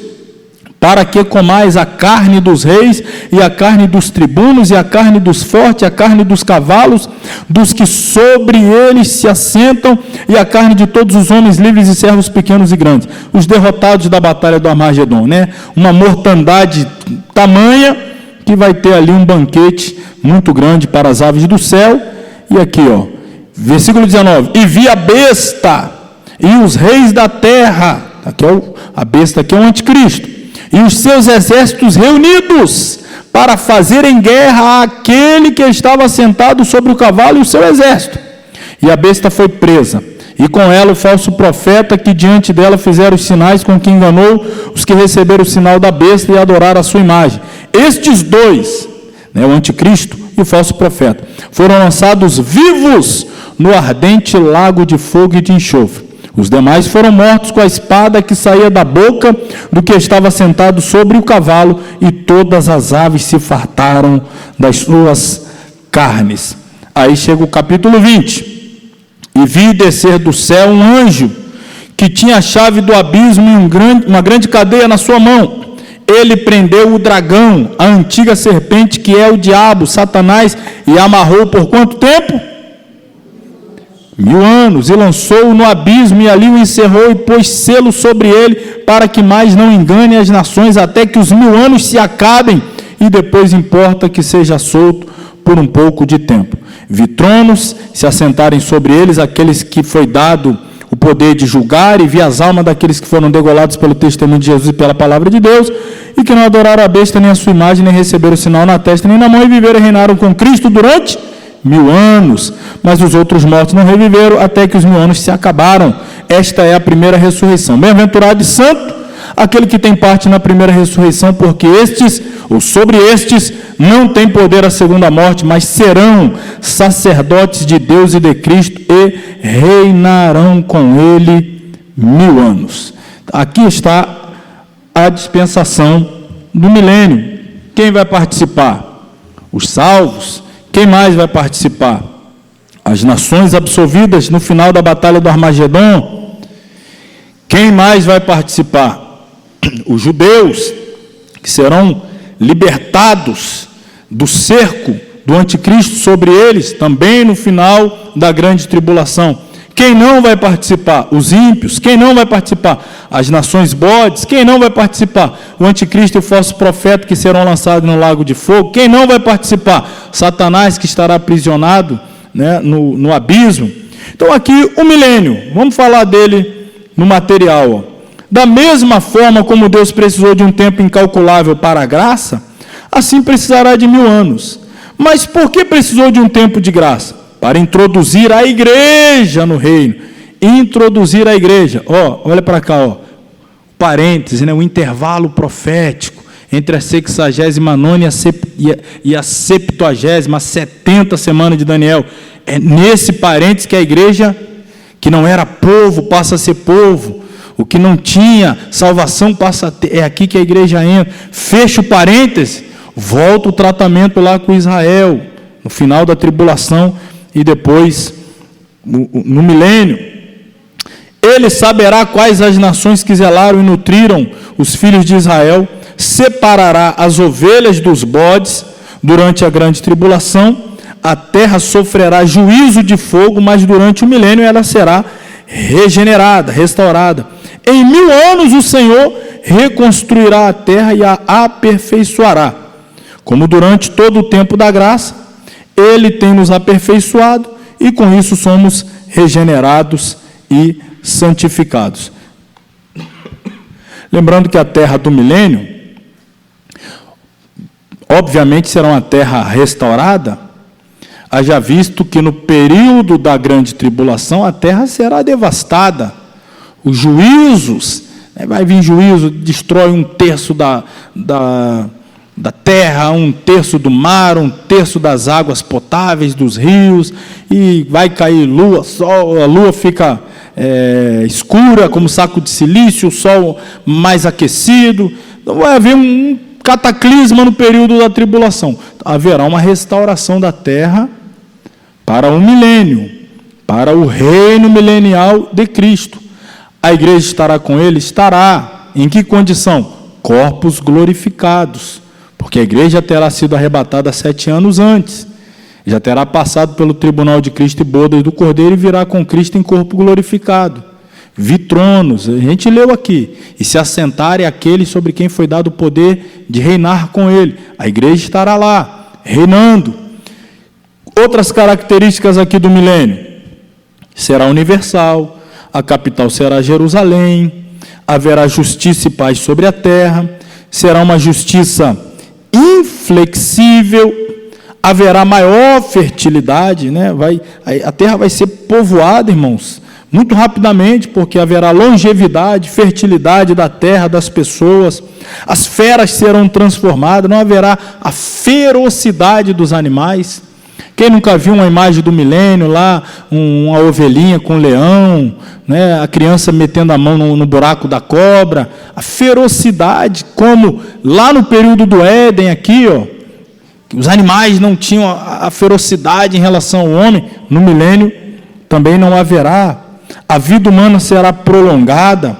para que comais a carne dos reis, e a carne dos tribunos, e a carne dos fortes, e a carne dos cavalos, dos que sobre eles se assentam, e a carne de todos os homens livres e servos pequenos e grandes. Os derrotados da batalha do Armagedon, né? Uma mortandade tamanha, que vai ter ali um banquete muito grande para as aves do céu. E aqui, versículo 19: E vi a besta, e os reis da terra, aqui a besta aqui é o anticristo, e os seus exércitos reunidos para fazerem guerra àquele que estava sentado sobre o cavalo e o seu exército. E a besta foi presa, e com ela o falso profeta, que diante dela fizeram os sinais com que enganou os que receberam o sinal da besta e adoraram a sua imagem. Estes dois, o anticristo e o falso profeta, foram lançados vivos no ardente lago de fogo e de enxofre. Os demais foram mortos com a espada que saía da boca do que estava sentado sobre o cavalo, e todas as aves se fartaram das suas carnes. Aí chega o capítulo 20. E vi descer do céu um anjo que tinha a chave do abismo e uma grande cadeia na sua mão. ele prendeu o dragão, a antiga serpente, que é o diabo, Satanás, e amarrou por quanto tempo? 1000 anos, e lançou-o no abismo, e ali o encerrou, e pôs selo sobre ele, para que mais não engane as nações, até que os 1000 anos se acabem, e depois importa que seja solto por um pouco de tempo. Vi tronos se assentarem sobre eles, aqueles que foi dado o poder de julgar, e vi as almas daqueles que foram degolados pelo testemunho de Jesus e pela palavra de Deus, e que não adoraram a besta, nem a sua imagem, nem receberam o sinal na testa, nem na mão, e viveram e reinaram com Cristo durante 1000 anos. Mas os outros mortos não reviveram, até que os 1000 anos se acabaram. Esta é a primeira ressurreição. Bem-aventurado e santo aquele que tem parte na primeira ressurreição, porque estes, ou sobre estes, não tem poder a segunda morte, mas serão sacerdotes de Deus e de Cristo, e reinarão com ele 1000 anos. Aqui está a dispensação do milênio. Quem vai participar? Os salvos. Quem mais vai participar? As nações absolvidas no final da batalha do Armagedon. Quem mais vai participar? Os judeus, que serão libertados do cerco do anticristo sobre eles, também no final da grande tribulação. Quem não vai participar? Os ímpios. Quem não vai participar? As nações bodes. Quem não vai participar? O anticristo e o falso profeta, que serão lançados no lago de fogo. Quem não vai participar? Satanás, que estará aprisionado, né, no abismo. Então aqui o milênio, vamos falar dele no material, ó. Da mesma forma como Deus precisou de um tempo incalculável para a graça, assim precisará de 1000 anos. Mas por que precisou de um tempo de graça? Para introduzir a igreja no reino. Introduzir a igreja. Ó, olha para cá, ó. Parênteses, né? O intervalo profético entre a 69ª e a 70ª, a 70 semana de Daniel. É nesse parênteses que a igreja, que não era povo, passa a ser povo. O que não tinha salvação passa a ter. É aqui que a igreja entra. Fecha o parêntese, volta o tratamento lá com Israel, no final da tribulação e depois no milênio. Ele saberá quais as nações que zelaram e nutriram os filhos de Israel, separará as ovelhas dos bodes durante a grande tribulação. A terra sofrerá juízo de fogo, mas durante o milênio ela será regenerada, restaurada. Em 1000 anos o Senhor reconstruirá a terra e a aperfeiçoará. Como durante todo o tempo da graça, Ele tem nos aperfeiçoado e com isso somos regenerados e santificados. Lembrando que a terra do milênio, obviamente será uma terra restaurada, haja visto que no período da grande tribulação a terra será devastada. Os juízos, vai vir juízo, destrói 1/3 da terra, 1/3 do mar, 1/3 das águas potáveis, dos rios, e vai cair lua, sol, a lua fica escura como saco de silício, o sol mais aquecido. Então vai haver um cataclisma no período da tribulação. Haverá uma restauração da terra para o milênio, para o reino milenial de Cristo. A igreja estará com ele? Estará. Em que condição? Corpos glorificados. Porque a igreja terá sido arrebatada 7 anos antes. Já terá passado pelo tribunal de Cristo e bodas do Cordeiro e virá com Cristo em corpo glorificado. Vi tronos, a gente leu aqui. E se assentarem aqueles sobre quem foi dado o poder de reinar com ele. A igreja estará lá, reinando. Outras características aqui do milênio. Será universal. A capital será Jerusalém, haverá justiça e paz sobre a terra, será uma justiça inflexível, haverá maior fertilidade, né? A terra vai ser povoada, irmãos, muito rapidamente, porque haverá longevidade, fertilidade da terra, das pessoas, as feras serão transformadas, não haverá a ferocidade dos animais. Quem nunca viu uma imagem do milênio lá, uma ovelhinha com um leão, né, a criança metendo a mão no buraco da cobra, a ferocidade, como lá no período do Éden aqui, ó, os animais não tinham a ferocidade em relação ao homem, no milênio também não haverá. A vida humana será prolongada,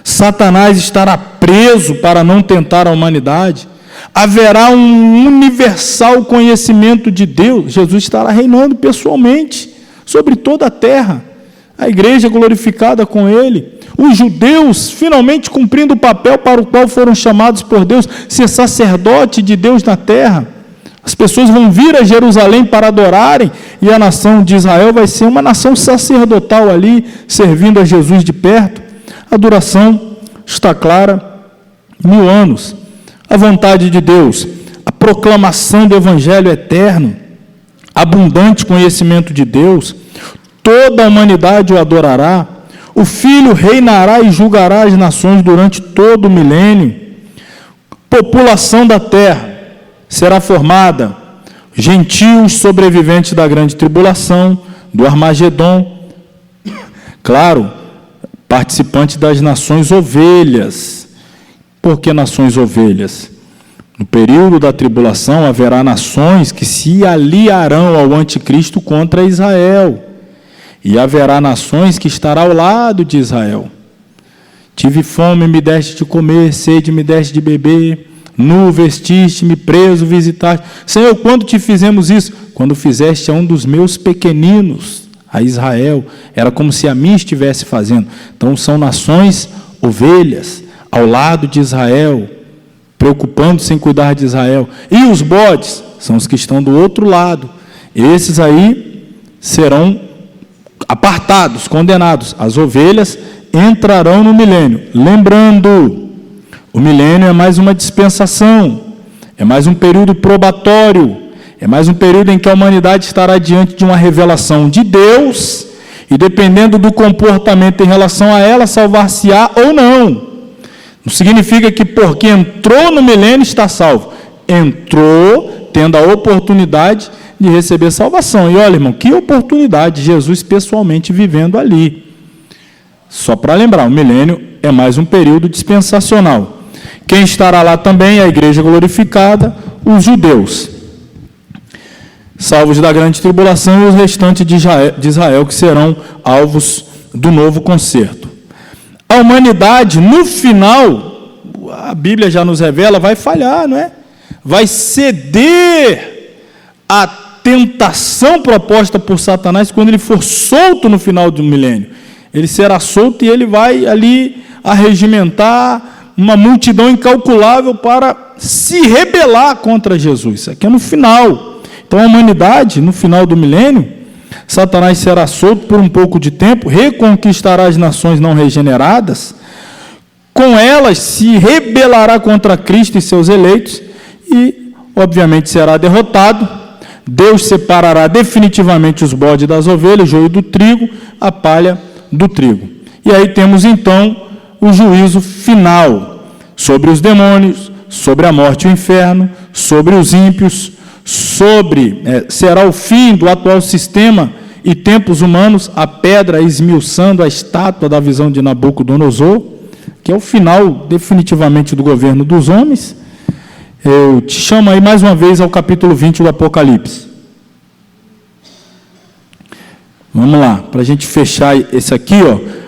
Satanás estará preso para não tentar a humanidade. Haverá um universal conhecimento de Deus. Jesus estará reinando pessoalmente sobre toda a terra. A igreja glorificada com ele. Os judeus finalmente cumprindo o papel para o qual foram chamados por Deus, ser sacerdote de Deus na terra. As pessoas vão vir a Jerusalém para adorarem, e a nação de Israel vai ser uma nação sacerdotal ali, servindo a Jesus de perto. A duração está clara, 1000 anos. A vontade de Deus, a proclamação do Evangelho eterno, abundante conhecimento de Deus, toda a humanidade o adorará, o Filho reinará e julgará as nações durante todo o milênio, população da terra será formada, gentios sobreviventes da grande tribulação, do Armagedon, claro, participantes das nações ovelhas. Por que nações ovelhas? No período da tribulação haverá nações que se aliarão ao anticristo contra Israel, e haverá nações que estarão ao lado de Israel. Tive fome, me deste de comer, sede, me deste de beber, nu vestiste-me, preso visitaste. Senhor, quando te fizemos isso? Quando fizeste a um dos meus pequeninos, a Israel. Era como se a mim estivesse fazendo. Então são nações ovelhas, ao lado de Israel, preocupando-se em cuidar de Israel. E os bodes são os que estão do outro lado. Esses aí serão apartados, condenados. As ovelhas entrarão no milênio. Lembrando, o milênio é mais uma dispensação, é mais um período probatório, é mais um período em que a humanidade estará diante de uma revelação de Deus, e dependendo do comportamento em relação a ela, salvar-se-á ou não. Não significa que porque entrou no milênio está salvo. Entrou tendo a oportunidade de receber salvação. E olha, irmão, que oportunidade, Jesus pessoalmente vivendo ali. Só para lembrar, o milênio é mais um período dispensacional. Quem estará lá também é a igreja glorificada, os judeus, salvos da grande tribulação, e os restantes de Israel, que serão alvos do novo concerto. A humanidade, no final, a Bíblia já nos revela, vai falhar, não é? Vai ceder à tentação proposta por Satanás quando ele for solto no final do milênio. Ele será solto e ele vai ali arregimentar uma multidão incalculável para se rebelar contra Jesus. Isso aqui é no final. Então a humanidade, no final do milênio, Satanás será solto por um pouco de tempo, reconquistará as nações não regeneradas, com elas se rebelará contra Cristo e seus eleitos e, obviamente, será derrotado. Deus separará definitivamente os bodes das ovelhas, o joio do trigo, a palha do trigo. E aí temos então o juízo final sobre os demônios, sobre a morte e o inferno, sobre os ímpios, será o fim do atual sistema e tempos humanos, a pedra esmiuçando a estátua da visão de Nabucodonosor, que é o final definitivamente do governo dos homens. Eu te chamo aí mais uma vez ao capítulo 20 do Apocalipse. Vamos lá, para a gente fechar esse aqui,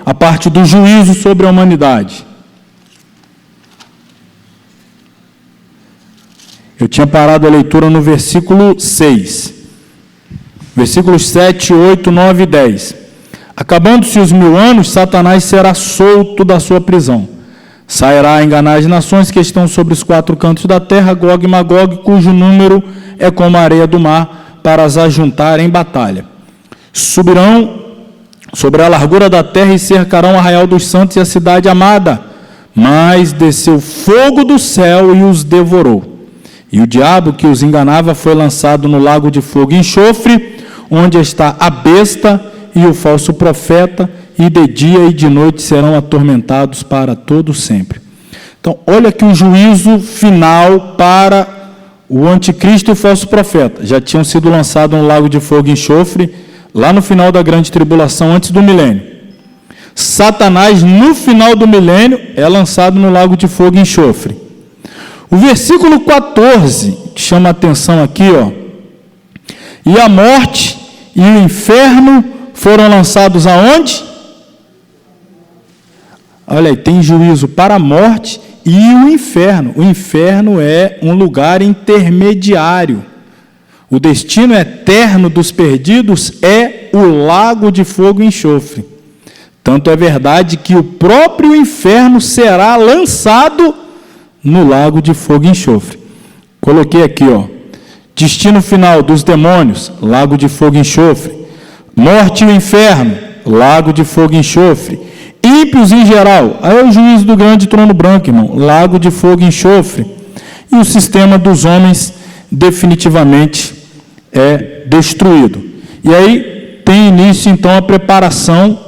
a parte do juízo sobre a humanidade. Eu tinha parado a leitura no versículo 6. Versículos 7, 8, 9 e 10. Acabando-se os 1000 anos, Satanás será solto da sua prisão. Sairá a enganar as nações que estão sobre os 4 cantos da terra, Gog e Magog, cujo número é como a areia do mar, para as ajuntar em batalha. Subirão sobre a largura da terra e cercarão o arraial dos santos e a cidade amada. Mas desceu fogo do céu e os devorou. E o diabo que os enganava foi lançado no lago de fogo e enxofre, onde está a besta e o falso profeta, e de dia e de noite serão atormentados para todo sempre. Então, olha aqui o juízo final para o anticristo e o falso profeta. Já tinham sido lançados no lago de fogo e enxofre, lá no final da grande tribulação, antes do milênio. Satanás, no final do milênio, é lançado no lago de fogo e enxofre. O versículo 14, que chama a atenção aqui, e a morte e o inferno foram lançados aonde? olha aí, tem juízo para a morte e o inferno. O inferno é um lugar intermediário. O destino eterno dos perdidos é o lago de fogo e enxofre. Tanto é verdade que o próprio inferno será lançado no lago de fogo e enxofre. Coloquei aqui, ó. Destino final dos demônios, lago de fogo e enxofre. Morte e o inferno, lago de fogo e enxofre. Ímpios em geral, aí é o juízo do grande trono branco, irmão, lago de fogo e enxofre. E o sistema dos homens definitivamente é destruído. E aí tem início então a preparação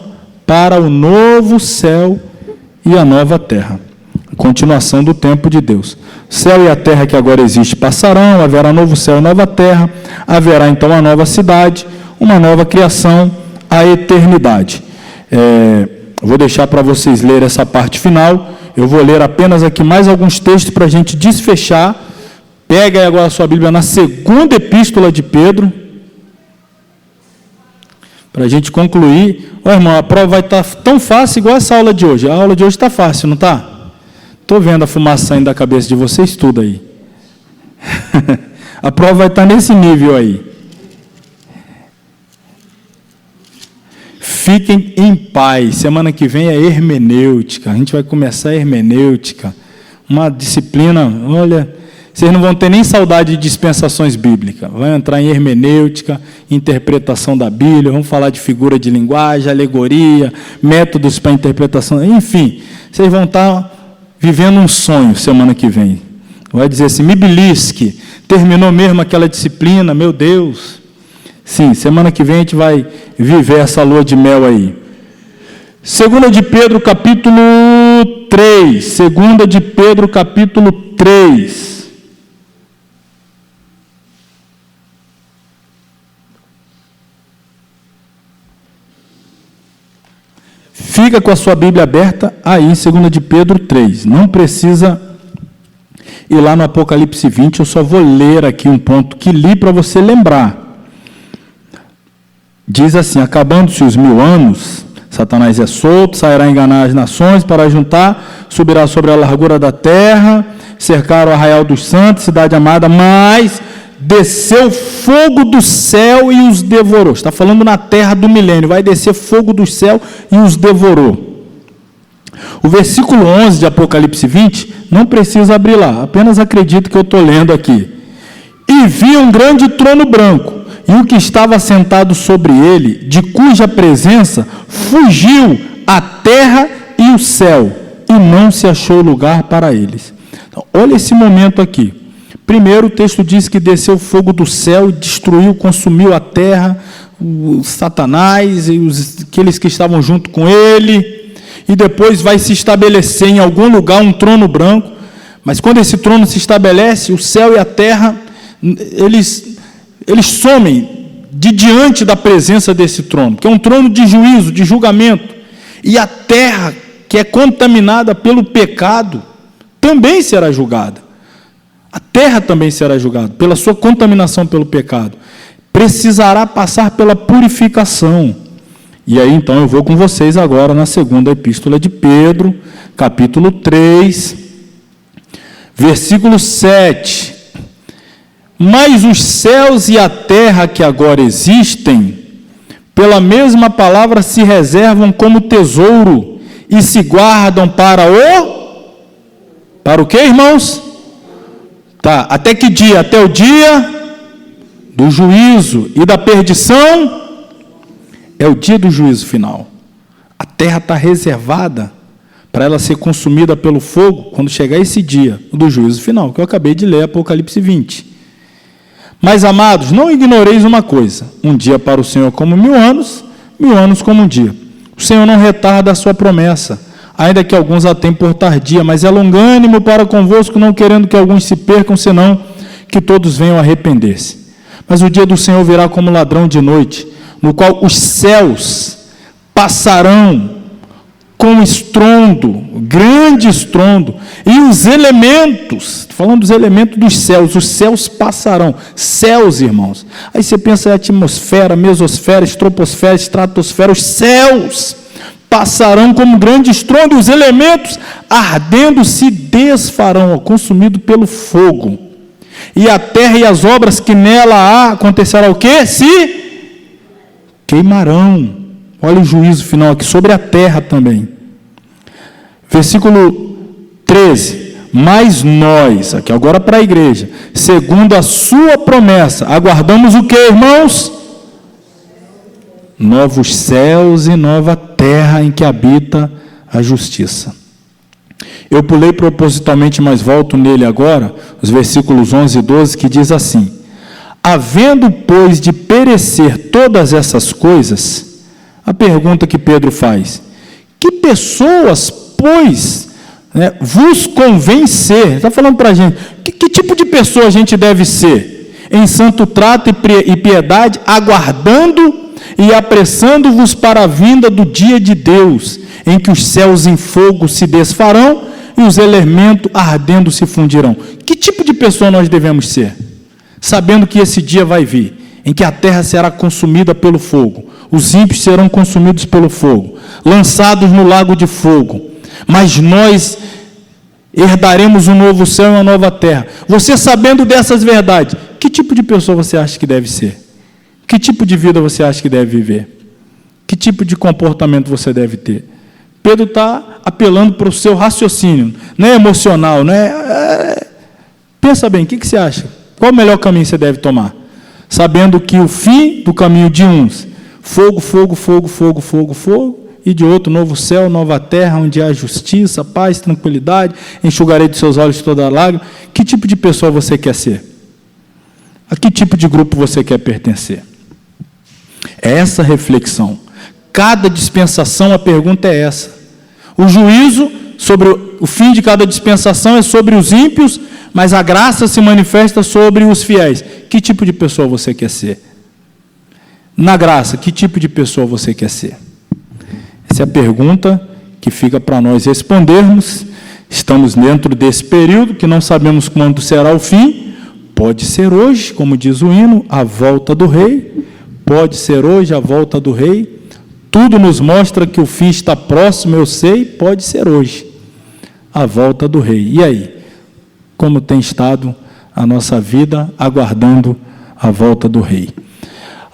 para o novo céu e a nova terra. Continuação do tempo de Deus. O céu e a terra que agora existe passarão, haverá novo céu e nova terra, haverá então uma nova cidade, uma nova criação, a eternidade. Vou deixar para vocês lerem essa parte final. Eu vou ler apenas aqui mais alguns textos para a gente desfechar. Pega aí agora a sua Bíblia na segunda epístola de Pedro, para a gente concluir. Ó, irmão, a prova vai estar tão fácil igual essa aula de hoje. A aula de hoje está fácil, não está? Estou vendo a fumaça saindo da cabeça de vocês tudo aí. A prova vai estar nesse nível aí. Fiquem em paz. Semana que vem é hermenêutica. A gente vai começar a hermenêutica. Uma disciplina, olha, vocês não vão ter nem saudade de dispensações bíblicas. Vai entrar em hermenêutica, interpretação da Bíblia, vamos falar de figura de linguagem, alegoria, métodos para interpretação, enfim. Vocês vão estar vivendo um sonho semana que vem. Vai dizer assim, Mibilisque, terminou mesmo aquela disciplina, meu Deus. Sim, semana que vem a gente vai viver essa lua de mel aí. 2 de Pedro, capítulo 3. 2 de Pedro, capítulo 3. Fica com a sua Bíblia aberta aí, 2 de Pedro 3. Não precisa ir lá no Apocalipse 20, eu só vou ler aqui um ponto que li para você lembrar. Diz assim, acabando-se os 1000 anos, Satanás é solto, sairá a enganar as nações para juntar, subirá sobre a largura da terra, cercar o arraial dos santos, cidade amada, mas desceu fogo do céu e os devorou. Está falando na terra do milênio, vai descer fogo do céu e os devorou. O versículo 11 de Apocalipse 20, não precisa abrir lá, apenas acredito que eu estou lendo aqui. E vi um grande trono branco, e o que estava sentado sobre ele, de cuja presença fugiu a terra e o céu, e não se achou lugar para eles. Então, olha esse momento aqui. Primeiro, o texto diz que desceu fogo do céu e destruiu, consumiu a terra, o Satanás e aqueles que estavam junto com ele, e depois vai se estabelecer em algum lugar um trono branco, mas quando esse trono se estabelece, o céu e a terra, eles somem de diante da presença desse trono, que é um trono de juízo, de julgamento, e a terra, que é contaminada pelo pecado, também será julgada. A terra também será julgada, pela sua contaminação pelo pecado. Precisará passar pela purificação. E aí, então, eu vou com vocês agora na segunda epístola de Pedro, capítulo 3, versículo 7. Mas os céus e a terra que agora existem, pela mesma palavra se reservam como tesouro e se guardam para o quê, irmãos? Tá, até que dia? Até o dia do juízo e da perdição. É o dia do juízo final. A terra está reservada para ela ser consumida pelo fogo quando chegar esse dia do juízo final, que eu acabei de ler, Apocalipse 20. Mas, amados, não ignoreis uma coisa: um dia para o Senhor como 1000 anos, 1000 anos como um dia. O Senhor não retarda a sua promessa, ainda que alguns a tenham por tardia, mas é longânimo para convosco, não querendo que alguns se percam, senão que todos venham a arrepender-se. Mas o dia do Senhor virá como ladrão de noite, no qual os céus passarão com estrondo, grande estrondo, e os elementos, falando dos elementos dos céus, os céus passarão, céus, irmãos. Aí você pensa em atmosfera, mesosfera, estroposfera, estratosfera, os céus passarão como grande estrondo, e os elementos ardendo se desfarão, consumido pelo fogo. E a terra e as obras que nela há, acontecerá o quê? Se queimarão. Olha o juízo final aqui sobre a terra também. Versículo 13. Mas nós, aqui agora para a igreja, segundo a sua promessa, aguardamos o que, irmãos? Novos céus e nova terra em que habita a justiça. Eu pulei propositalmente, mas volto nele agora, os versículos 11 e 12, que diz assim: havendo, pois, de perecer todas essas coisas, a pergunta que Pedro faz: que pessoas, pois, vos convém ser? Está falando para a gente, que tipo de pessoa a gente deve ser? Em santo trato e piedade, aguardando e apressando-vos para a vinda do dia de Deus, em que os céus em fogo se desfarão e os elementos ardendo se fundirão. Que tipo de pessoa nós devemos ser? Sabendo que esse dia vai vir, em que a terra será consumida pelo fogo, os ímpios serão consumidos pelo fogo, lançados no lago de fogo, mas nós herdaremos um novo céu e uma nova terra. Você, sabendo dessas verdades, que tipo de pessoa você acha que deve ser? Que tipo de vida você acha que deve viver? Que tipo de comportamento você deve ter? Pedro está apelando para o seu raciocínio, não é emocional, não é... Pensa bem, o que você acha? Qual o melhor caminho você deve tomar? Sabendo que o fim do caminho de uns, fogo, fogo, fogo, fogo, fogo, fogo, e de outro, novo céu, nova terra, onde há justiça, paz, tranquilidade, enxugarei de seus olhos toda lágrima. Que tipo de pessoa você quer ser? A que tipo de grupo você quer pertencer? É essa reflexão. Cada dispensação, a pergunta é essa. O juízo sobre o fim de cada dispensação é sobre os ímpios, mas a graça se manifesta sobre os fiéis. Que tipo de pessoa você quer ser? Na graça, que tipo de pessoa você quer ser? Essa é a pergunta que fica para nós respondermos. Estamos dentro desse período que não sabemos quando será o fim. Pode ser hoje, como diz o hino, a volta do rei. Pode ser hoje a volta do rei. Tudo nos mostra que o fim está próximo, eu sei, pode ser hoje a volta do rei. E aí? Como tem estado a nossa vida aguardando a volta do rei?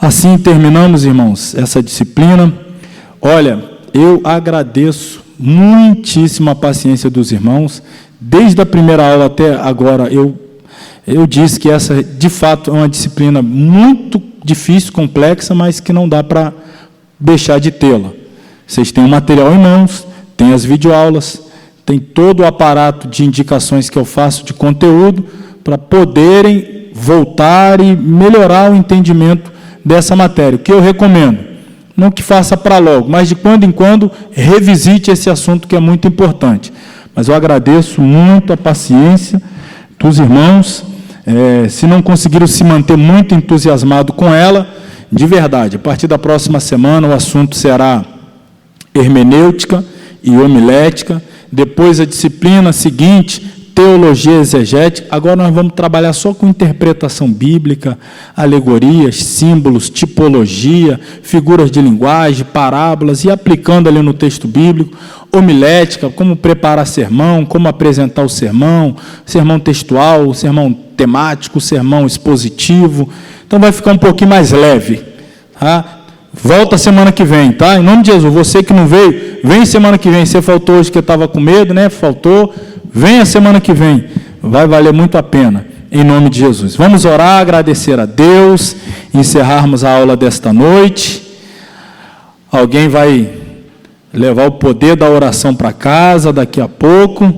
Assim terminamos, irmãos, essa disciplina. Olha, eu agradeço muitíssimo a paciência dos irmãos. Desde a primeira aula até agora, eu disse que essa, de fato, é uma disciplina muito difícil, complexa, mas que não dá para deixar de tê-la. Vocês têm o material em mãos, tem as videoaulas, tem todo o aparato de indicações que eu faço de conteúdo para poderem voltar e melhorar o entendimento dessa matéria. O que eu recomendo? Não que faça para logo, mas de quando em quando revisite esse assunto que é muito importante. Mas eu agradeço muito a paciência dos irmãos. Se não conseguiram se manter muito entusiasmado com ela, de verdade, a partir da próxima semana o assunto será hermenêutica e homilética, depois a disciplina seguinte, teologia exegética. Agora nós vamos trabalhar só com interpretação bíblica, alegorias, símbolos, tipologia, figuras de linguagem, parábolas, e aplicando ali no texto bíblico, homilética, como preparar sermão, como apresentar o sermão textual, o sermão temático, o sermão expositivo. Então vai ficar um pouquinho mais leve. Tá? Volta semana que vem, tá? Em nome de Jesus, você que não veio, vem semana que vem. Você faltou hoje que estava com medo, né? Faltou. Venha semana que vem. Vai valer muito a pena. Em nome de Jesus. Vamos orar, agradecer a Deus, encerrarmos a aula desta noite. Alguém vai levar o poder da oração para casa daqui a pouco.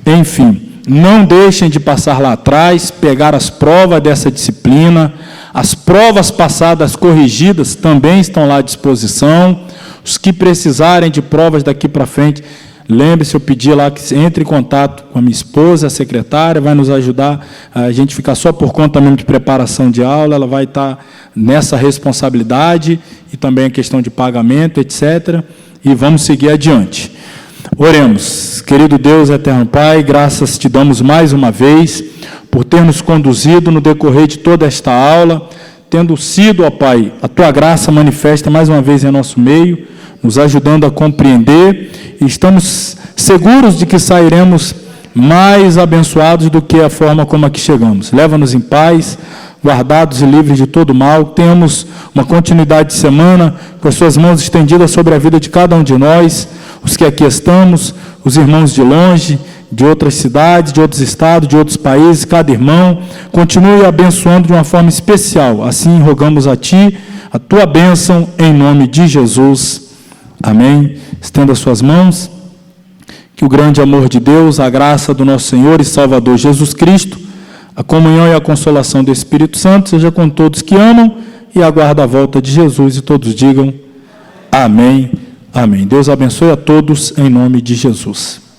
Enfim. Não deixem de passar lá atrás, pegar as provas dessa disciplina. As provas passadas corrigidas também estão lá à disposição. Os que precisarem de provas daqui para frente, lembre-se, eu pedi lá que entre em contato com a minha esposa, a secretária, vai nos ajudar. A gente ficar só por conta mesmo de preparação de aula, ela vai estar nessa responsabilidade e também a questão de pagamento, etc. E vamos seguir adiante. Oremos. Querido Deus, eterno Pai, graças te damos mais uma vez por ter nos conduzido no decorrer de toda esta aula, tendo sido, ó Pai, a Tua graça manifesta mais uma vez em nosso meio, nos ajudando a compreender, e estamos seguros de que sairemos mais abençoados do que a forma como aqui chegamos. Leva-nos em paz, guardados e livres de todo mal. Tenhamos uma continuidade de semana com as Suas mãos estendidas sobre a vida de cada um de nós, os que aqui estamos, os irmãos de longe, de outras cidades, de outros estados, de outros países, cada irmão. Continue abençoando de uma forma especial. Assim rogamos a Ti, a Tua bênção, em nome de Jesus. Amém. Estenda as suas mãos. Que o grande amor de Deus, a graça do nosso Senhor e Salvador Jesus Cristo, a comunhão e a consolação do Espírito Santo seja com todos que amam e aguardam a volta de Jesus, e todos digam amém, amém. Deus abençoe a todos em nome de Jesus.